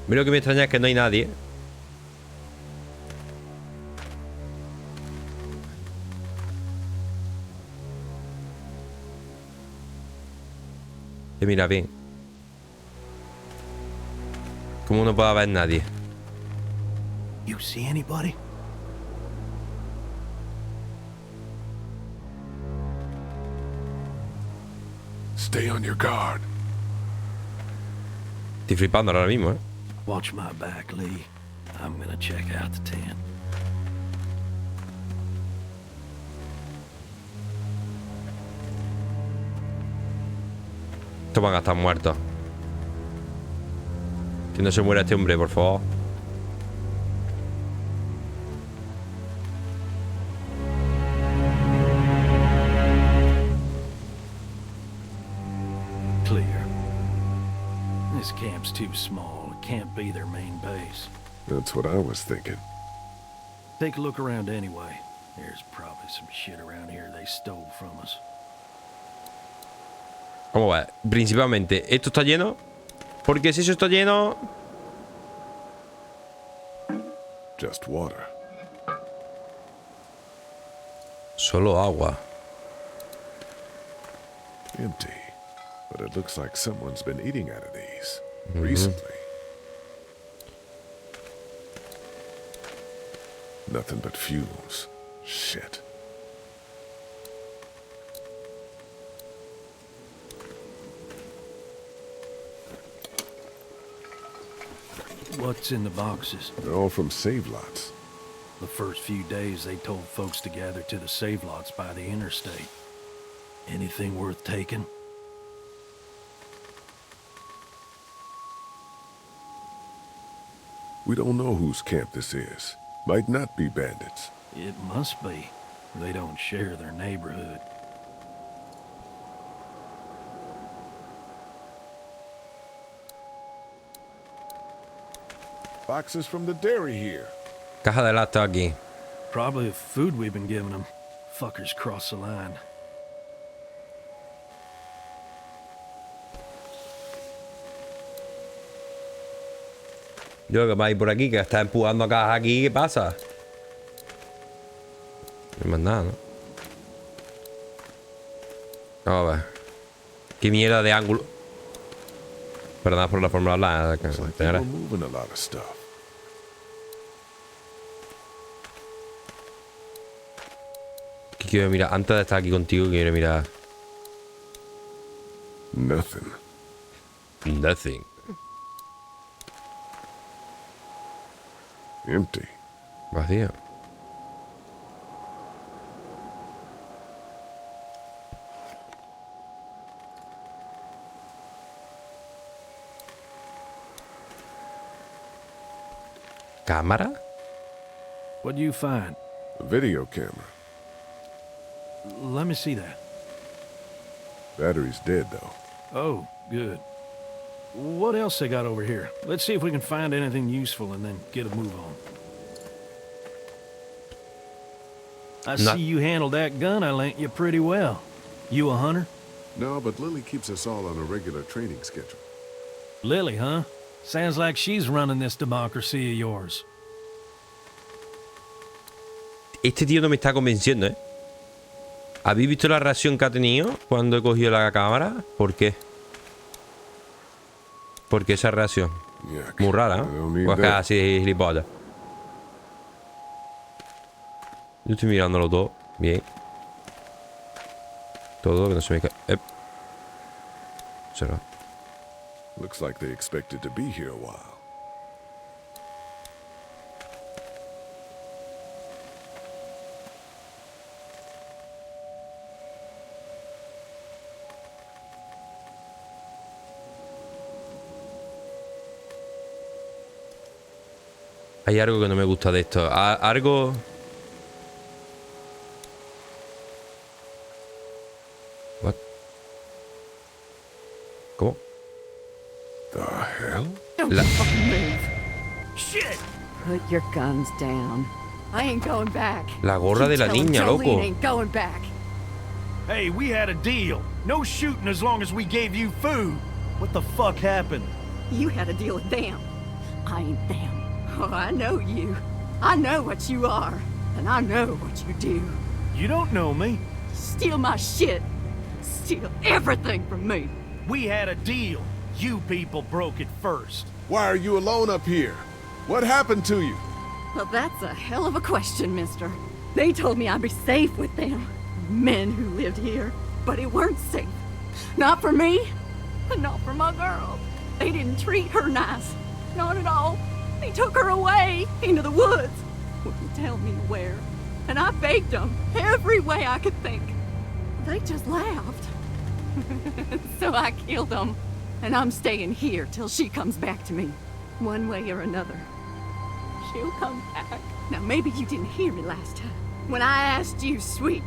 Mira, lo que me extraña es que no hay nadie. Mira bien. ¿Cómo no puede haber nadie? You see anybody? Stay on your guard. Estoy flipando ahora mismo, ¿eh? Watch my back, Lee. I'm gonna check out the tent. Estos van a estar muertos. Que no se muera este hombre, por favor. Clear. This camp's too small. It can't be their main base. That's what I was thinking. Take a look around anyway. There's probably some shit around here they stole from us. Vamos a ver. Principalmente, ¿esto está lleno? Porque si eso está lleno... Just water. Solo agua. Empty. But it looks like someone's been eating out of these recently. Nothing but fumes. Shit. What's in the boxes? They're all from save lots. The first few days they told folks to gather to the save lots by the interstate. Anything worth taking? We don't know whose camp this is. Might not be bandits. It must be. They don't share their neighborhood. Boxes from the dairy here. Caja de lata aquí. Probably the food we've been giving them. Fuckers cross the line. Yo que va a ir por aquí, que está empujando cajas aquí, ¿qué pasa? No hay más nada, ¿no? Vamos a ver. Qué mierda de ángulo. Perdón por la forma de hablar, señores. ¿Qué quiero mirar? Antes de estar aquí contigo, quiero mirar. Nothing. Nothing. Empty. Vacío. ¿Cámara? What do you find? A video camera. Let me see that. Battery's dead, though. Oh, good. What else they got over here? Let's see if we can find anything useful and then get a move on. I see you handled that gun I lent you pretty well. You a hunter? No, but Lily keeps us all on a regular training schedule. Lily, huh? Sounds like she's running this democracy of yours. Este tío no me está convenciendo, ¿eh? ¿Habéis visto la reacción que ha tenido cuando he cogido la cámara? ¿Por qué? ¿Por qué esa reacción? Muy rara, ¿no? Pues casi gilipollas. Yo estoy mirándolo todo. Bien. Todo que no se me cae. Será. Looks like they expected to be here a while. Hay algo que no me gusta de esto. Algo... What? ¿Cómo? The hell? Don't fucking move. Shit! Put your guns down. I ain't going back. La gorra de la niña, loco. Ain't going back. Hey, we had a deal. No shooting as long as we gave you food. What the fuck happened? You had a deal with them. I ain't them. Oh, I know you. I know what you are. And I know what you do. You don't know me. Steal my shit. Steal everything from me. We had a deal. You people broke it first. Why are you alone up here? What happened to you? Well, that's a hell of a question, mister. They told me I'd be safe with them. Men who lived here. But it weren't safe. Not for me. And not for my girl. They didn't treat her nice. Not at all. They took her away into the woods. Wouldn't tell me where. And I begged them every way I could think. They just laughed. So I killed them, and I'm staying here till she comes back to me, one way or another. She'll come back. Now, maybe you didn't hear me last time. When I asked you, sweet,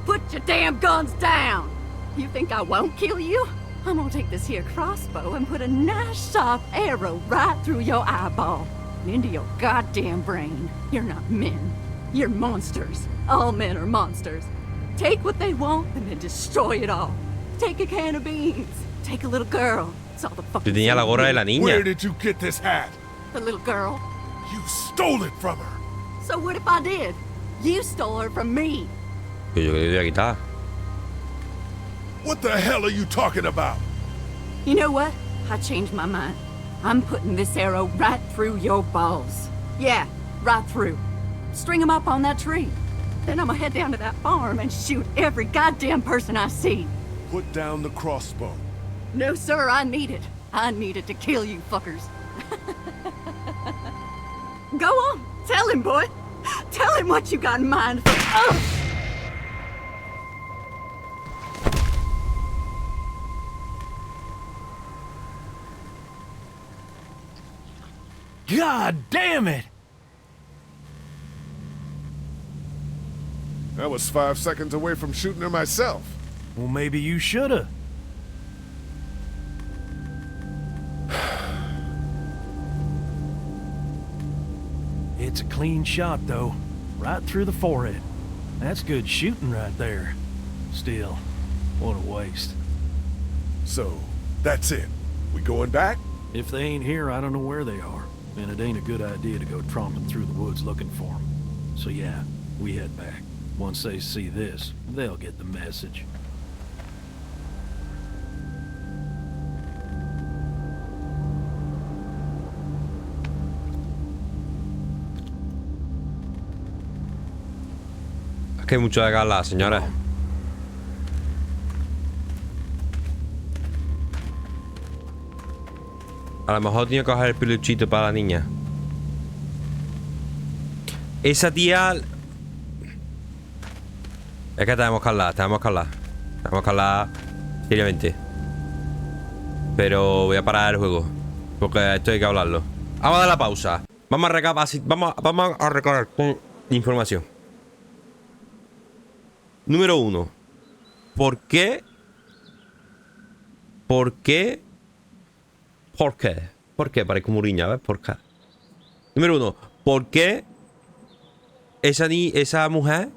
put your damn guns down. You think I won't kill you? I'm gonna take this here crossbow and put a nice sharp arrow right through your eyeball and into your goddamn brain. You're not men. You're monsters. All men are monsters. Take what they want and then destroy it all. Take a can of beans. Take a little girl. It's all the fucking Tenía la gorra de la niña. Where did you get this hat? The little girl. You stole it from her. So what if I did? You stole her from me. Que yo le voy a quitar. What the hell are you talking about? You know what? I changed my mind. I'm putting this arrow right through your balls. Yeah, right through. String them up on that tree. Then I'm gonna head down to that farm and shoot every goddamn person I see. Put down the crossbow. No, sir, I need it. I need it to kill you fuckers. Go on, tell him, boy. Tell him what you got in mind. God damn it! I was 5 seconds away from shooting her myself. Well, maybe you shoulda. It's a clean shot, though. Right through the forehead. That's good shooting right there. Still, what a waste. So, that's it. We going back? If they ain't here, I don't know where they are. And it ain't a good idea to go tromping through the woods looking for them. So yeah, we head back. Once they see this, they'll get the message. Es que hay mucho de acá, las señoras. A lo mejor tiene que coger el peluchito para la niña. Esa tía... Es que tenemos que hablar seriamente. Pero voy a parar el juego, porque esto hay que hablarlo. Vamos a dar la pausa. Vamos a recabar información. Número 1. ¿Por qué? ¿Por qué? Parezco muriña, ¿ves? ¿Por qué? Número 1. ¿Por qué esa mujer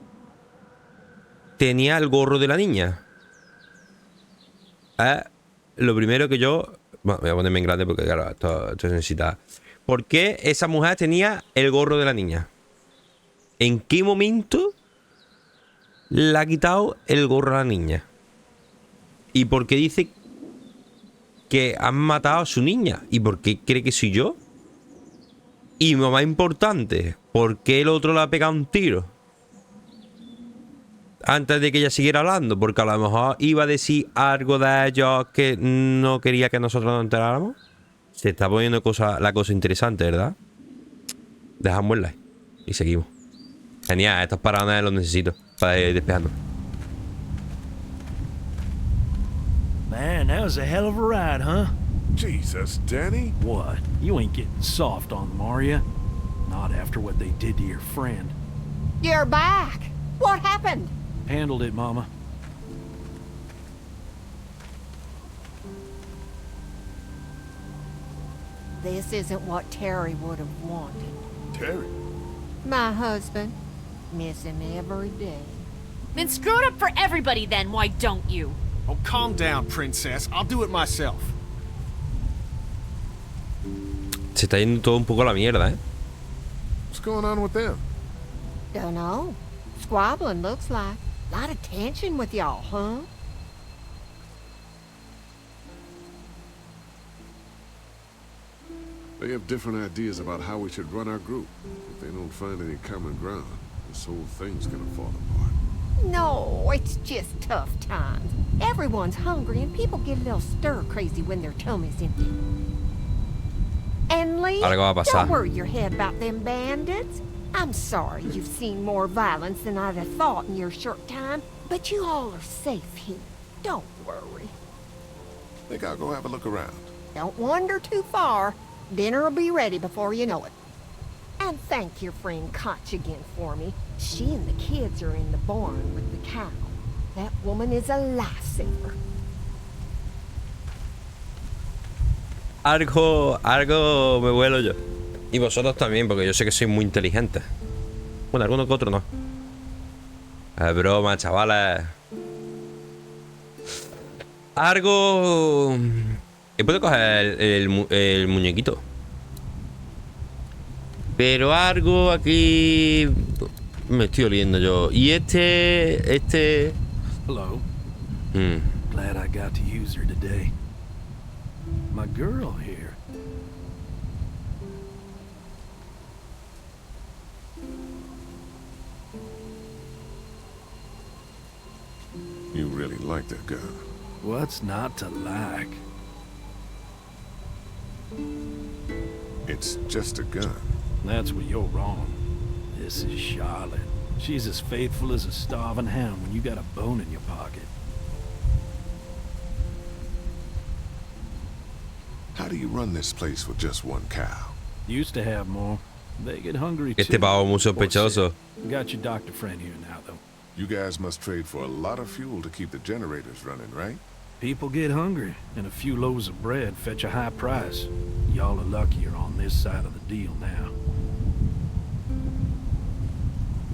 tenía el gorro de la niña? Lo primero que yo... Bueno, voy a ponerme en grande porque claro, esto se necesita. ¿Por qué esa mujer tenía el gorro de la niña? ¿En qué momento le ha quitado el gorro a la niña? ¿Y por qué dice que han matado a su niña? ¿Y por qué cree que soy yo? Y lo más importante, ¿por qué el otro le ha pegado un tiro antes de que ella siguiera hablando? Porque a lo mejor iba a decir algo de ellos que no quería que nosotros nos enteráramos. Se está poniendo la cosa interesante, ¿verdad? Dejamos el like y seguimos. Genial, estos paradas los necesito para ir despejando. Man, that was a hell of a ride, huh? Jesus, Danny. What? You ain't getting soft on them, are you? Not after what they did to your friend. You're back. What happened? Handled it, Mama. This isn't what Terry would have wanted. Terry? My husband. Miss him every day. Then screw it up for everybody then, why don't you? Oh, calm down, princess. I'll do it myself. Se está yendo todo un poco a la mierda, ¿eh? What's going on with them? Dunno. Squabbling, looks like. Lot of tension with y'all, huh? They have different ideas about how we should run our group. If they don't find any common ground, this whole thing's gonna fall apart. No, it's just tough times. Everyone's hungry and people get a little stir-crazy when their tummy's empty. And Lee, Algo va a pasar. don't worry your head about them bandits. I'm sorry you've seen more violence than I'd have thought in your short time, but you all are safe here. Don't worry. Think I'll go have a look around. Don't wander too far. Dinner'll be ready before you know it. And thank your friend Koch again for me. She and the kids are in the barn with the cow. That woman is a lifesaver. Algo me vuelo yo. Y vosotros también, porque yo sé que sois muy inteligentes. Bueno, algunos que otros no. Es broma, chavales. Algo... Y puedo coger el muñequito. Pero algo aquí... Me estoy oliendo yo. Y este... Hello. Glad I got to use her today. My girl here. You really like that gun. What's not to like? It's just a gun. That's where you're wrong. This is Charlotte. She's as faithful as a starving hound when you got a bone in your pocket. How do you run this place with just one cow? Used to have more. They get hungry too. Este pavo muy sospechoso. Got your doctor friend here now, though. You guys must trade for a lot of fuel to keep the generators running, right? People get hungry, and a few loaves of bread fetch a high price. Y'all are luckier on this side of the deal now.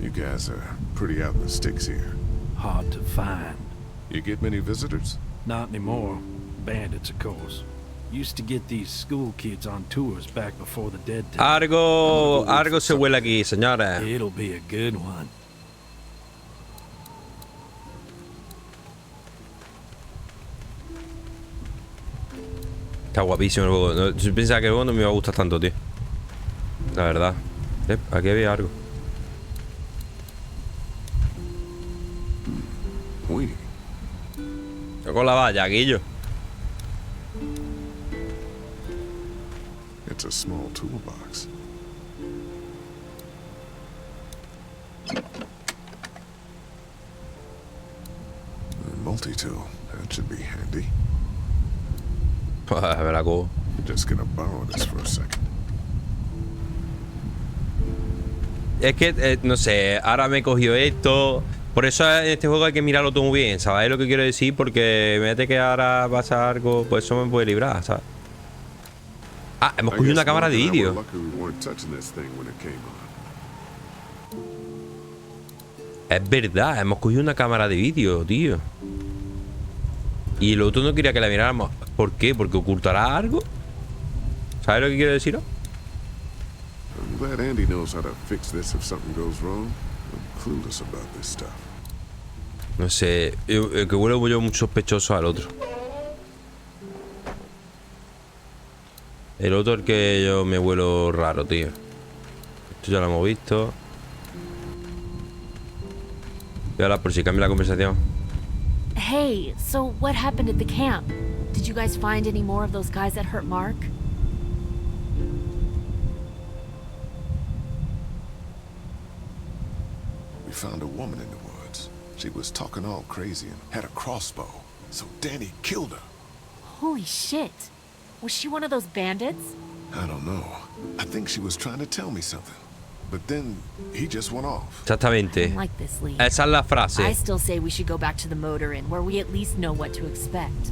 You guys are pretty out in the sticks here. Hard to find. You get many visitors? Not anymore. Bandits, of course. Used to get these school kids on tours back before the dead time. Algo se huele aquí, señora. It'll be a good one. Está guapísimo el juego. No, yo pensaba que el juego no me iba a gustar tanto, tío. La verdad. Aquí había algo. Uy. Con la valla, Guillo. It's a small toolbox. A multi-tool. That should be handy. Verá cómo. Just gonna borrow this for a second. Es que, no sé, ahora me cogió esto. Por eso en este juego hay que mirarlo todo muy bien, ¿sabéis lo que quiero decir? Porque mete que ahora pasa algo, pues eso me puede librar, ¿sabes? Ah, hemos cogido una cámara de vídeo. Es verdad, hemos cogido una cámara de vídeo, tío. Y el otro no quería que la miráramos. ¿Por qué? ¿Porque ocultará algo? ¿Sabes lo que quiero decir? I'm glad Andy knows how to fix this if something goes wrong. I'm clueless about this stuff. No sé, el que huele yo muy sospechoso al otro. El otro el que yo me huelo raro, tío. Esto ya lo hemos visto. Y ahora por si cambia la conversación. Hey, so what happened at the camp? Did you guys find any more of those guys that hurt Mark? We found a woman in the woods. She was talking all crazy and had a crossbow. So Danny killed her. Holy shit. Was she one of those bandits? I don't know. I think she was trying to tell me something. But then he just went off. Exactamente. I don't like this, Lee. Esa es la frase. I still say we should go back to the motor inn where we at least know what to expect.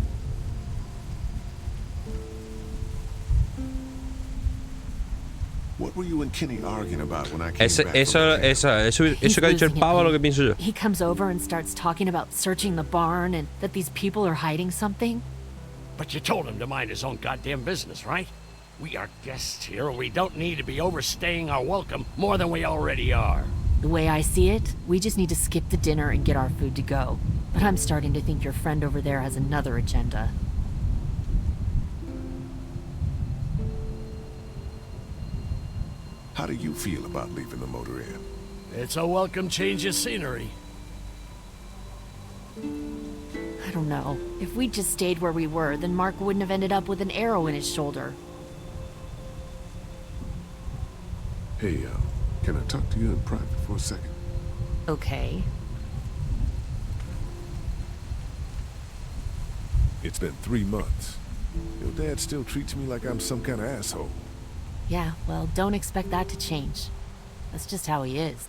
What were you and Kenny arguing about when I came back? Eso que ha dicho el pavo, lo que pienso yo. He comes over and starts talking about searching the barn and that these people are hiding something. But you told him to mind his own goddamn business, right? We are guests here. We don't need to be overstaying our welcome more than we already are. The way I see it, we just need to skip the dinner and get our food to go. But I'm starting to think your friend over there has another agenda. How do you feel about leaving the motor inn? It's a welcome change of scenery. I don't know. If we just stayed where we were, then Mark wouldn't have ended up with an arrow in his shoulder. Hey, can I talk to you in private for a second? Okay. It's been 3 months. Your dad still treats me like I'm some kind of asshole. Yeah, well, don't expect that to change. That's just how he is.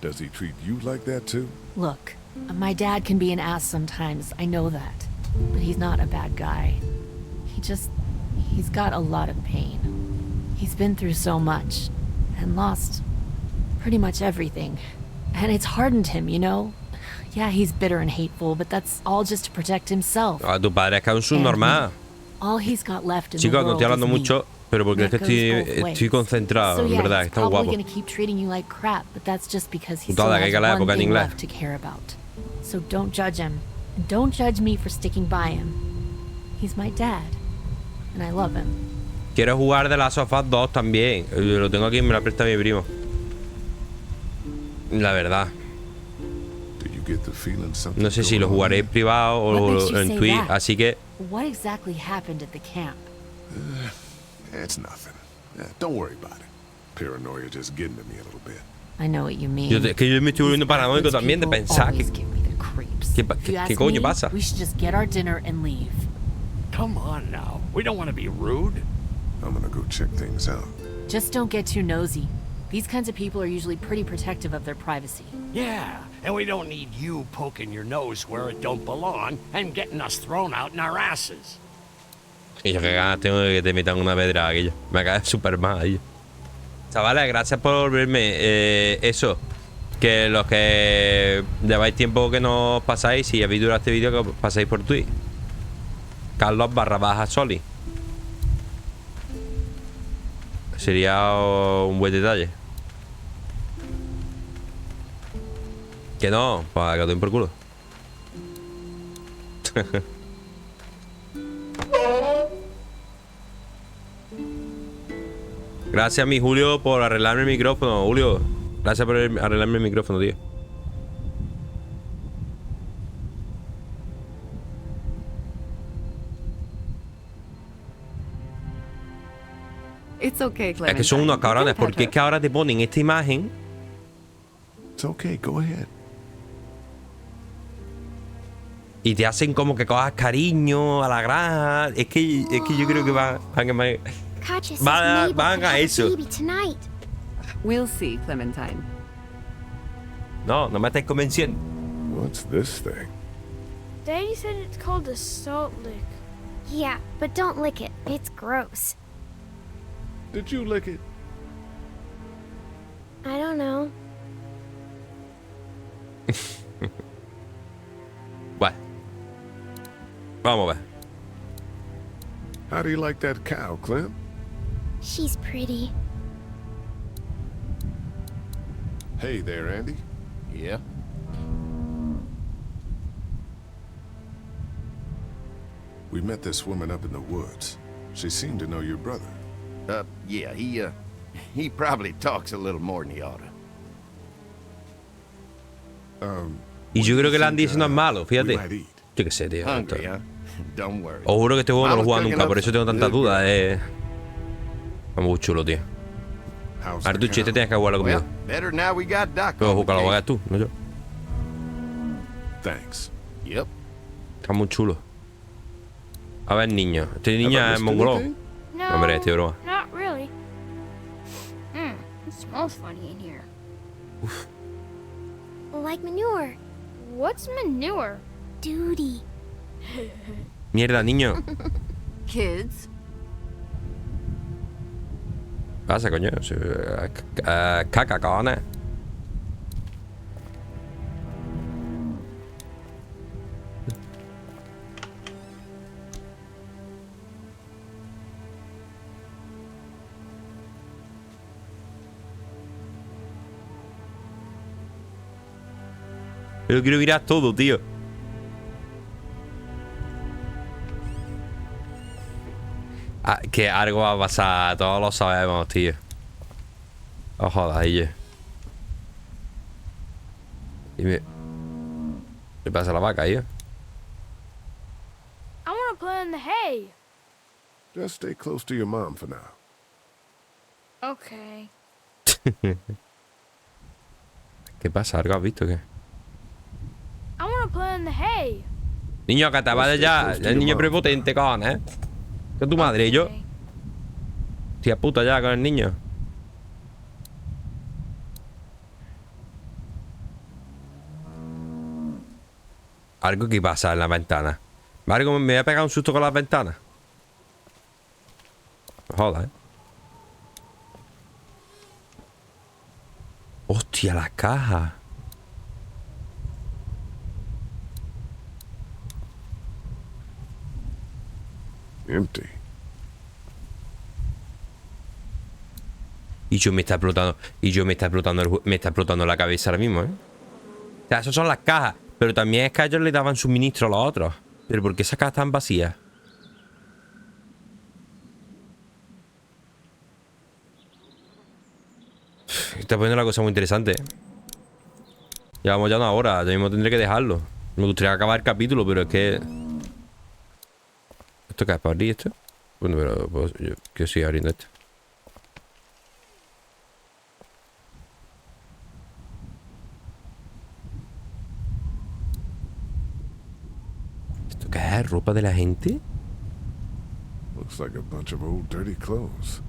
Does he treat you like that too? Look, my dad can be an ass sometimes, I know that. But he's not a bad guy. He's got a lot of pain. He's been through so much, and lost pretty much everything. And it's hardened him, you know? Yeah, he's bitter and hateful, but that's all just to protect himself. Ah, tu padre es que es un subnormal. All he's got left in the Chicos, no world estoy hablando is me. mucho, pero porque es que estoy concentrado, So en yeah, verdad, he's está probably guapo. gonna keep treating you like crap, but that's just because he Putada, still que hay que has leer one porque en thing inglés. left to care about. So don't judge him. And don't judge me for sticking by him. He's my dad, and I love him. Quiero jugar de las sofás 2 también. Lo tengo aquí y me la presta mi primo. La verdad. No sé si lo jugaré en privado o en Twitch, así que... What exactly happened at the camp? It's nothing. Don't worry about it. Paranoia just getting to me a little bit. I know what you mean. Es que yo me estoy volviendo paranoico también de pensar que... ¿Qué coño pasa? We should just get our dinner and leave. Come on now. We don't want to be rude. I'm gonna go check things out. Just don't get too nosy. These kinds of people are usually pretty protective of their privacy. Yeah, and we don't need you poking your nose where it don't belong and getting us thrown out in our asses. Y yo que ganas tengo de que te metan una pedra aquello. Me cae súper mal aquello. Chavales, gracias por verme. Eso. Que los que lleváis tiempo que nos pasáis, si habéis durado este vídeo, que os pasáis por Twitch. Carlos_Soli. Sería un buen detalle. Que no, para que os den por culo. Gracias, mi Julio, por arreglarme el micrófono. Julio, gracias por arreglarme el micrófono, tío. It's okay, Es que son unos cabrones, porque es que ahora te ponen esta imagen. It's okay, go ahead. Y te hacen como que cojas cariño a la granja. Es que yo creo que van a eso. We'll see, Clementine. No me estáis convenciendo. What's this thing? Daddy said it's called a salt lick. Yeah, but don't lick it. It's gross. Did you lick it? I don't know. Bueno. Vamos a ver. How do you like that cow, Clem? She's pretty. Hey there, Andy. Yeah? We met this woman up in the woods. She seemed to know your brother. Yeah, he probably talks a little more than he ought to. Y yo creo que el Andy no es malo, fíjate. Yo qué sé, tío. Hungry, huh? Don't worry. Os juro que este juego no lo he jugado nunca, por eso tengo tantas dudas. Es muy chulo, tío. A ver, tú, chiste, tienes que jugarlo conmigo. Better now we got Doc. Pero jugarlo, lo juegas tú, no yo. Thanks. Yep. Está muy chulo. A ver, niño. Este niño es mongolón. No, Hombre, este broma. not really. It smells funny in here. Like manure. What's manure? Duty. Mierda, niño. Kids. ¿Qué pasa, coño? Caca, cojones. Pero quiero mirar todo, tío. Que algo va a pasar, todos lo sabemos, tío. No jodas, y me pasa la vaca, tío. I want to play in the hay. Just stay close to your mom for now. Okay. ¿Qué pasa? ¿Algo has visto o qué? I want to play in the hay. Niño, que te vayas ya. El niño prepotente, cojones, ¿eh? Que tu madre y yo. Tía puta ya con el niño. Algo que pasa en la ventana. Algo me voy a pegar un susto con las ventanas. Joder, Hostia, las cajas. Empty. Y yo me está explotando. Y yo me está explotando me está explotando la cabeza ahora mismo, ¿eh? O sea, esas son las cajas. Pero también es que a ellos le daban suministro a los otros. Pero ¿por qué esas cajas están vacías? Está poniendo la cosa muy interesante. Llevamos ya una hora. Ya mismo tendré que dejarlo. Me gustaría acabar el capítulo, pero es que... ¿Esto qué es? ¿Para abrir esto? Bueno, pero pues, yo quiero seguir abriendo esto. ¿Esto qué es? ¿Ropa de la gente? Looks like a bunch of old dirty clothes.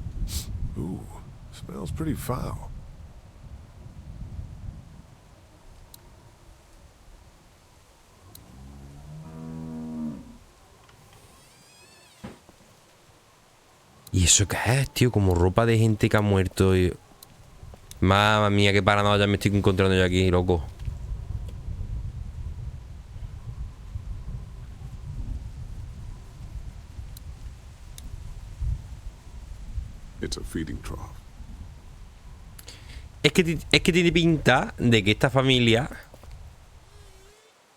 Ooh, smells pretty foul. ¿Y eso qué es, tío? Como ropa de gente que ha muerto y... Mamma mía, qué paranoia me estoy encontrando yo aquí, loco. It's a feeding trough. Es que tiene pinta de que esta familia...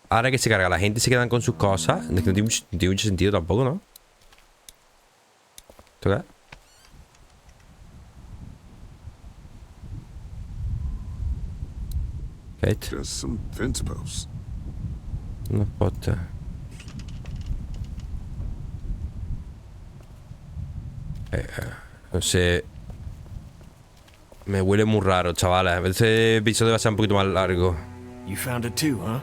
Ahora que se carga la gente se quedan con sus cosas. Es que no tiene mucho sentido tampoco, ¿no? ¿Esto qué es? Just some fence posts. Unos postes. No sé. Me huele muy raro, chavales. Este episodio va a ser un poquito más largo. You found it too, huh?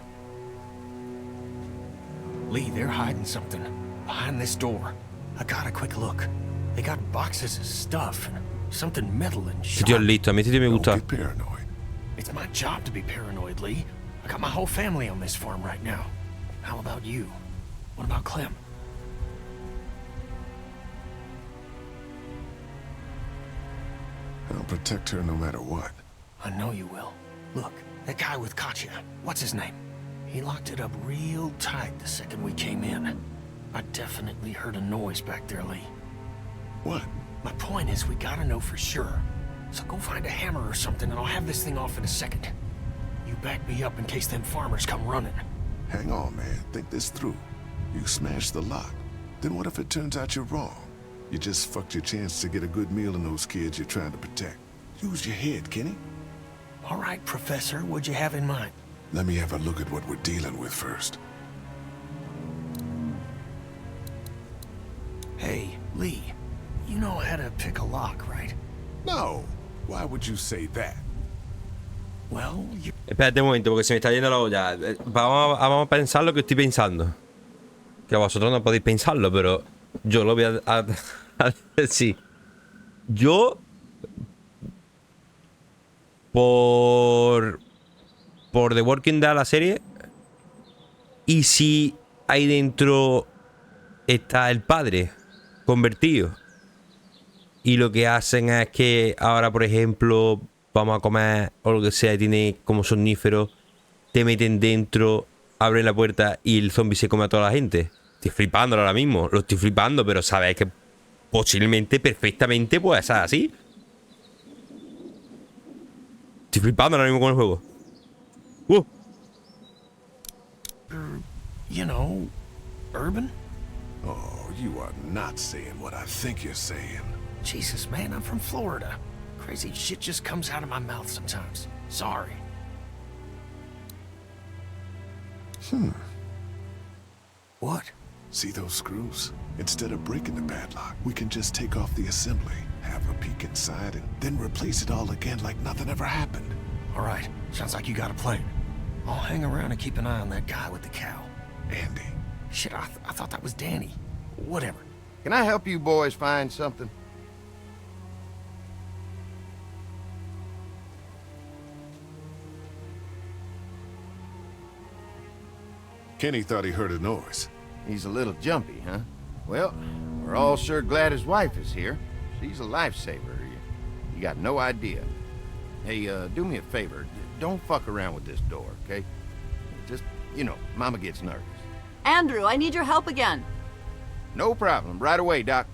Lee, they're hiding something behind this door. I got a quick look. They got boxes of stuff and something metal and Este tío es listo, a mí este tío me gusta. Don't be paranoid. It's my job to be paranoid, Lee. I got my whole family on this farm right now. How about you? What about Clem? I'll protect her no matter what. I know you will. Look, that guy with Katya, what's his name? He locked it up real tight the second we came in. I definitely heard a noise back there, Lee. What? My point is, we gotta know for sure. So go find a hammer or something and I'll have this thing off in a second. You back me up in case them farmers come running. Hang on, man. Think this through. You smashed the lock. Then what if it turns out you're wrong? You just fucked your chance to get a good meal in those kids you're trying to protect. Use your head, Kenny. All right, Professor, what'd you have in mind? Let me have a look at what we're dealing with first. Hey, Lee, you know how to pick a lock, right? No. Why would you say that? Well, you... Espérate un momento, porque se me está yendo la olla. Vamos a pensar lo que estoy pensando. Que vosotros no podéis pensarlo, pero yo lo voy a decir. Yo... Por The Walking Dead, la serie. Y si ahí dentro está el padre convertido. Y lo que hacen es que ahora, por ejemplo, vamos a comer o lo que sea, tiene como somnífero, te meten dentro, abren la puerta y el zombie se come a toda la gente. Estoy flipando ahora mismo, lo estoy flipando, pero sabes que posiblemente, perfectamente puede ser así. Estoy flipando ahora mismo con el juego. You know, urban? Oh, you are not saying what I think you're saying. Jesus, man, I'm from Florida. Crazy shit just comes out of my mouth sometimes. Sorry. What? See those screws? Instead of breaking the padlock, we can just take off the assembly, have a peek inside, and then replace it all again like nothing ever happened. All right. Sounds like you got a plan. I'll hang around and keep an eye on that guy with the cow. Andy. Shit, I thought that was Danny. Whatever. Can I help you boys find something? Kenny thought he heard a noise. He's a little jumpy, huh? Well, we're all sure glad his wife is here. She's a lifesaver. You got no idea. Hey, do me a favor. Don't fuck around with this door, okay? Just, you know, Mama gets nervous. Andrew, I need your help again. No problem. Right away, Doc.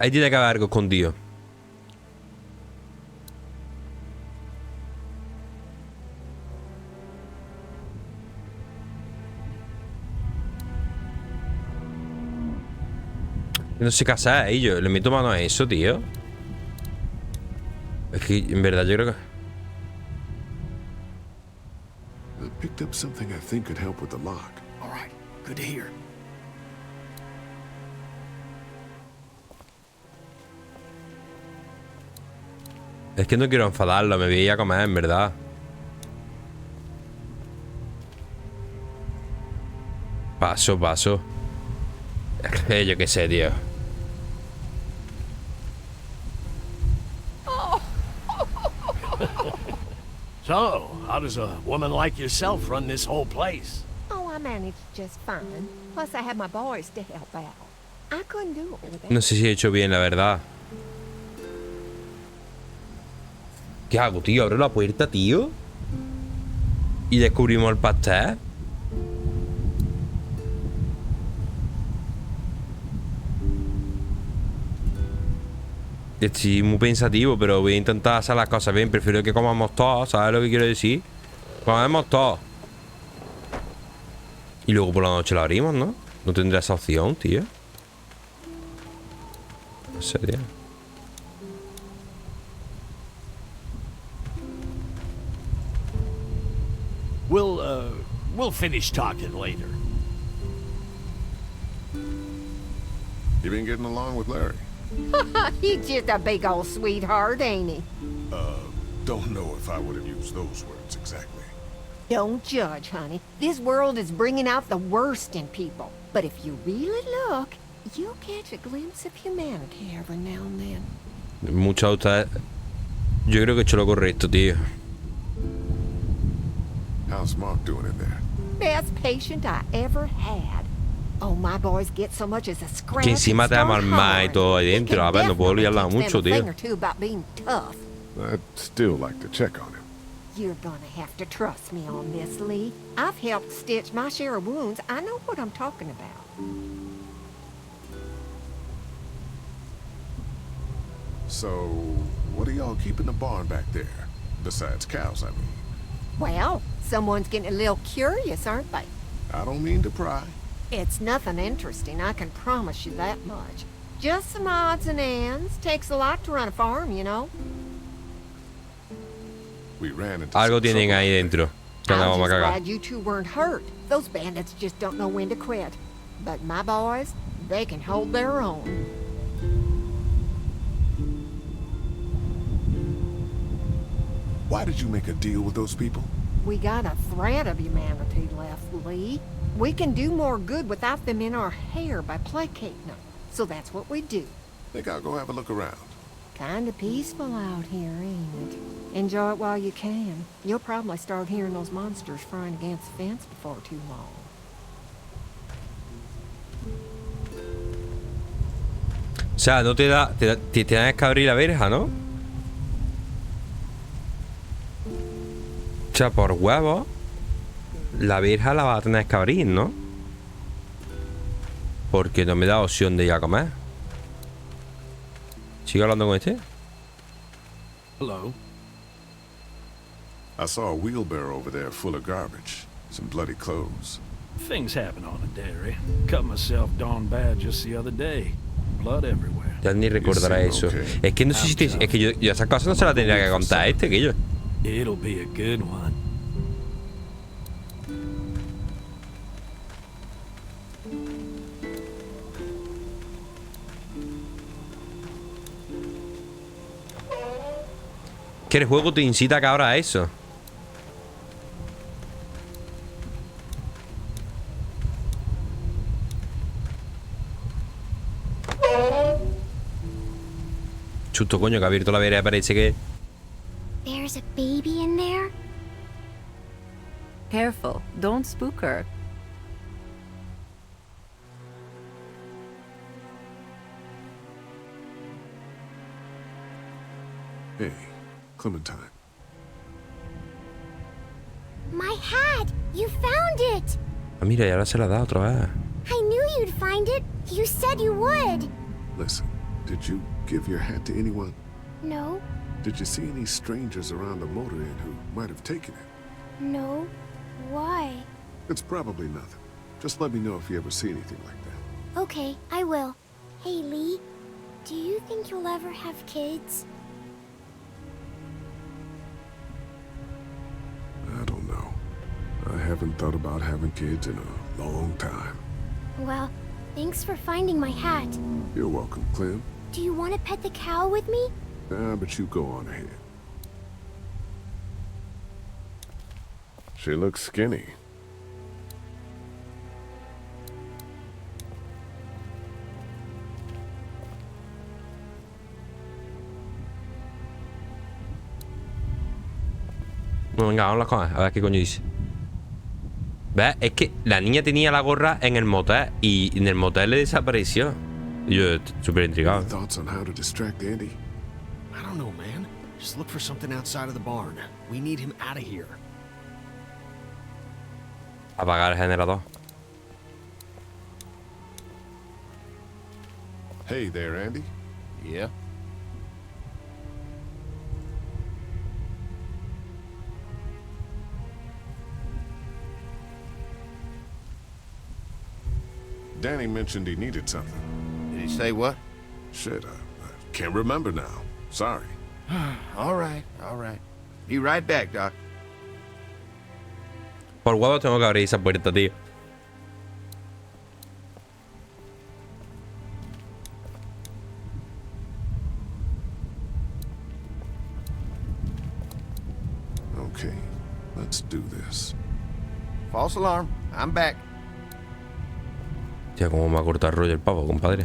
Ahí tiene que haber algo escondido. No sé qué hacer, yo le meto mano a eso, tío. Es que en verdad yo creo que... I picked up something I think could help with the lock. All right. Good to hear. Es que no quiero enfadarlo, me voy a ir a comer, en verdad. Paso, paso. Yo qué sé, tío. So, how does a woman like yourself run this whole place? Oh, I managed just fine. Plus, I had my boys to help out. I couldn't do it without. No sé si he hecho bien, la verdad. ¿Qué hago, tío? ¿Abro la puerta, tío? ¿Y descubrimos el pastel? Estoy muy pensativo, pero voy a intentar hacer las cosas bien. Prefiero que comamos todos, ¿sabes lo que quiero decir? Comemos todos. Y luego por la noche lo abrimos, ¿no? No tendré esa opción, tío. No sé, tío. We'll finish talking later. You been getting along with Larry? He's just a big old sweetheart, ain't he? Don't know if I would have used those words exactly. Don't judge, honey. This world is bringing out the worst in people. But if you really look, you'll catch a glimpse of humanity every now and then. Mucho auto. Yo creo que he hecho lo correcto, tío. How's Mark doing in there? Best patient I ever had. Oh, my boys get so much as a scratch. Que encima te llama el ma y todo ahí dentro. A ver, no puedo liarla mucho, tío. I'd still like to check on him. You're gonna have to trust me on this, Lee. I've helped stitch my share of wounds. I know what I'm talking about. So, what are y'all keeping the barn back there? Besides cows, I mean. Well, someone's getting a little curious, aren't they? I don't mean to pry. It's nothing interesting, I can promise you that much. Just some odds and ends. Takes a lot to run a farm, you know. We ran into Algo some tienen trouble. ahí dentro. Que I'm no vamos just a cagar. glad you two weren't hurt. Those bandits just don't know when to quit. But my boys, they can hold their own. Why did you make a deal with those people? We got a thread of humanity left, Lee. We can do more good without them in our hair by placating them. So that's what we do. Think I'll go have a look around. Kinda peaceful out here, ain't it? Enjoy it while you can. You'll probably start hearing those monsters frying against the fence before too long. O sea, no te da... Te tienes que abrir la verja, ¿no? O sea, por huevo, la verja la va a tener que abrir, ¿no? Porque no me da opción de ir a comer. ¿Sigo hablando con este? Hello. I saw a wheelbarrow over there full of garbage. Some bloody clothes. Things happen on a dairy. Cut myself darn bad just the other day. Blood everywhere. Ya ni recordará eso. Es que no sé si te... Es que yo esas cosas no se las tendría que contar a este, que yo. It'll be a good one. que el juego te incita a que ahora a eso. Chusto, coño, que ha abierto la vereda, parece que... There's a baby in there? Careful, don't spook her. Hey, Clementine. My hat! You found it! Ah, mira, y ahora se la da otra vez. I knew you'd find it. You said you would. Listen, did you give your hat to anyone? No, Did you see any strangers around the motor inn who might have taken it? no. Why? It's probably nothing. Just let me know if you ever see anything like that. Okay, I will. Hey, Lee, do you think you'll ever have kids? I don't know. I haven't thought about having kids in a long time. Well, thanks for finding my hat. You're welcome, Clem. Do you want to pet the cow with me? But you go on ahead. She looks skinny. No, venga, vamos a las cosas. A ver qué coño dice. ¿Ves? Es que la niña tenía la gorra en el motel y en el motel le desapareció. Y yo súper intrigado. Thoughts on how to distract Andy? I don't know, man. Just look for something outside of the barn. We need him out of here. Apagar el generador. Hey there, Andy. Yeah? Danny mentioned he needed something. Did he say what? Shit, I can't remember now. Sorry. All right, all right. Be right back, Doc. Por huevo tengo que abrir esa puerta, tío. Okay, let's do this. False alarm. I'm back. Tío, cómo me ha cortado el rollo el pavo, compadre.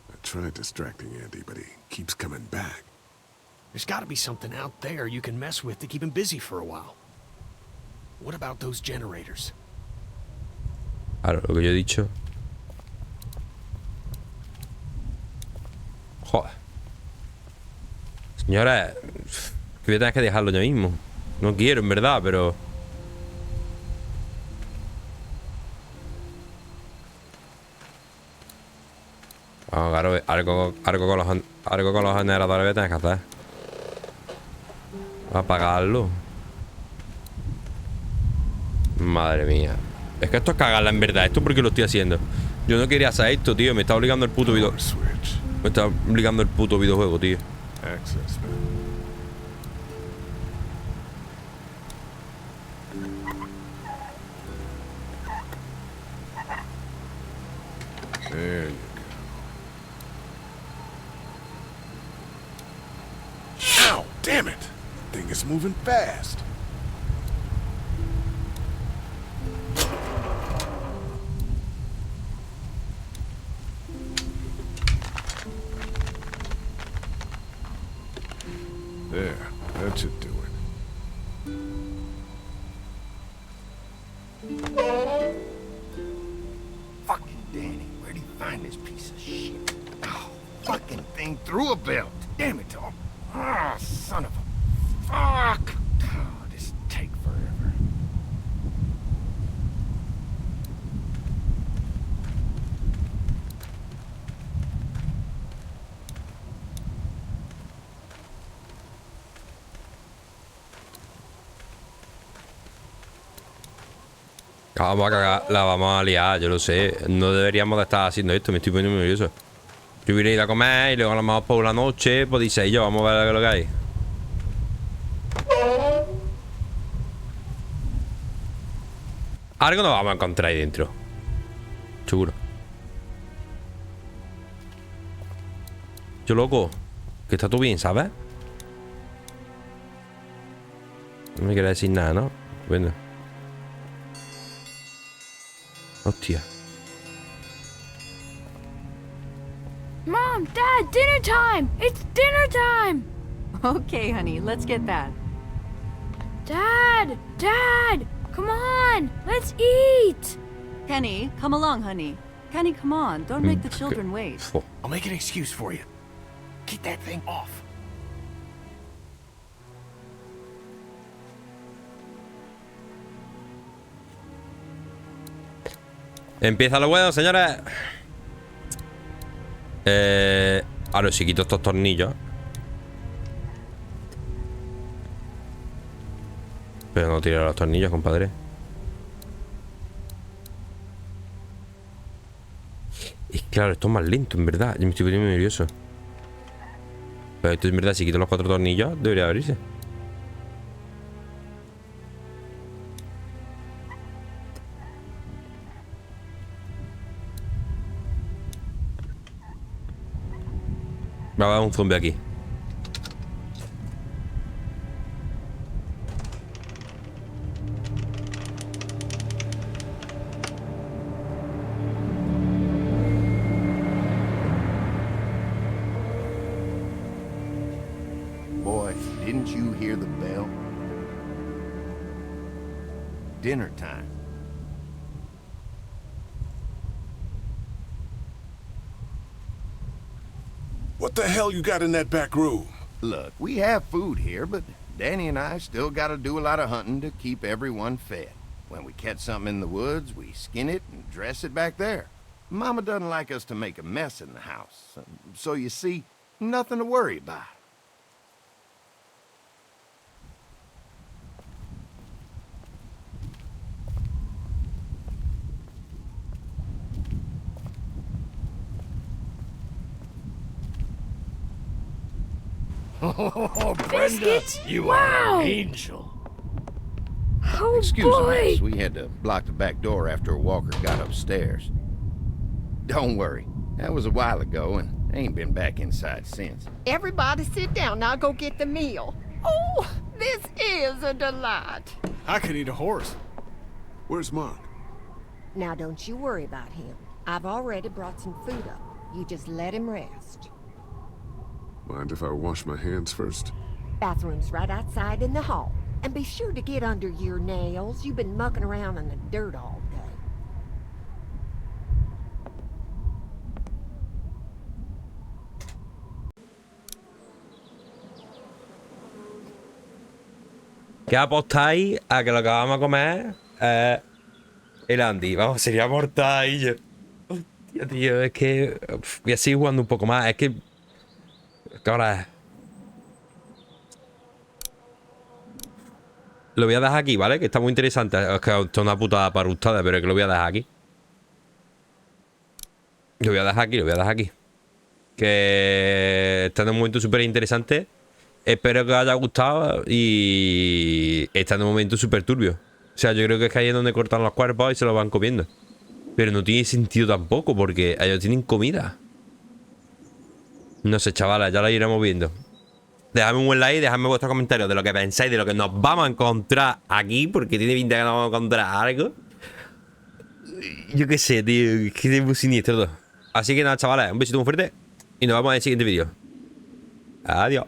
I tried distracting Andy, but he keeps coming back. There's got to be something out there you can mess with to keep him busy for a while. What about those generators? Claro, lo que yo he dicho. Joder. Señora, que voy a tener que dejarlo yo mismo. No quiero, en verdad, pero... Vamos, claro, algo con los generadores voy a tener que hacer. Apagarlo. Madre mía. Es que esto es cagarla, en verdad. ¿Esto por qué lo estoy haciendo? Yo no quería hacer esto, tío. Me está obligando el puto video... Me está obligando el puto videojuego, tío. Access, man. There you go. Ow! Damn it! Thing is moving fast. There, that should do it. Fucking Danny, where'd he find this piece of shit? Oh, fucking thing through a belt. Damn it, Tom. Ah, son of a... Fuck! Oh, this take forever. La vamos a cagar, la vamos a liar, yo lo sé. No deberíamos de estar haciendo esto, me estoy poniendo nervioso. Yo hubiera ido a comer y luego a lo mejor por la noche, pues dice yo, vamos a ver lo que hay. Algo nos vamos a encontrar ahí dentro. Seguro. Yo loco. Que está todo bien, ¿sabes? No me quiere decir nada, ¿no? Bueno. Hostia. Mom, Dad, dinner time! It's dinner time! Okay, honey, let's get that. Dad! Dad! Come on! Let's eat! Kenny, come along, honey. Kenny, come on. Don't make the children wait. I'll make an excuse for you. Get that thing off. Empieza lo bueno, señores. Ahora si quito estos tornillos. Pero no tiro los tornillos, compadre. Y claro, esto es más lento, en verdad. Yo me estoy poniendo nervioso. Pero esto en verdad, si quito los 4 tornillos, debería abrirse. Me va a dar un zombie aquí. Boy, didn't you hear the bell? Dinner time. What the hell you got in that back room? Look, we have food here, but Danny and I still gotta do a lot of hunting to keep everyone fed. When we catch something in the woods, we skin it and dress it back there. Mama doesn't like us to make a mess in the house, so you see, nothing to worry about. Oh, Brenda, Biscuits? you Wow. are an angel. Oh Excuse boy! us, we had to block the back door after Walker got upstairs. Don't worry, that was a while ago and ain't been back inside since. Everybody sit down. I'll go get the meal. Oh, this is a delight. I could eat a horse. Where's Mark? Now, don't you worry about him. I've already brought some food up. You just let him rest. Mind if I wash my hands first? Bathroom's right outside in the hall. And be sure to get under your nails. You've been mucking around in the dirt all day. ¿Qué apostáis a que lo que vamos a comer es el Andy? Vamos, sería mortal. Yo. Hostia, tío, es que voy a seguir jugando un poco más. Es que ahora es. Lo voy a dejar aquí, ¿vale? Que está muy interesante. Es que esto es una putada para ustedes, pero es que lo voy a dejar aquí. Lo voy a dejar aquí. Que está en un momento súper interesante. Espero que os haya gustado. Y está en un momento súper turbio. O sea, yo creo que es que ahí es donde cortan los cuerpos y se los van comiendo. Pero no tiene sentido tampoco, porque ellos tienen comida. No sé, chavales, ya lo iremos viendo. Dejadme un buen like, dejadme vuestros comentarios de lo que pensáis, de lo que nos vamos a encontrar aquí, porque tiene pinta que nos vamos a encontrar algo. Yo qué sé, tío, es que es muy siniestro todo. Así que nada, chavales, un besito muy fuerte y nos vemos en el siguiente vídeo. Adiós.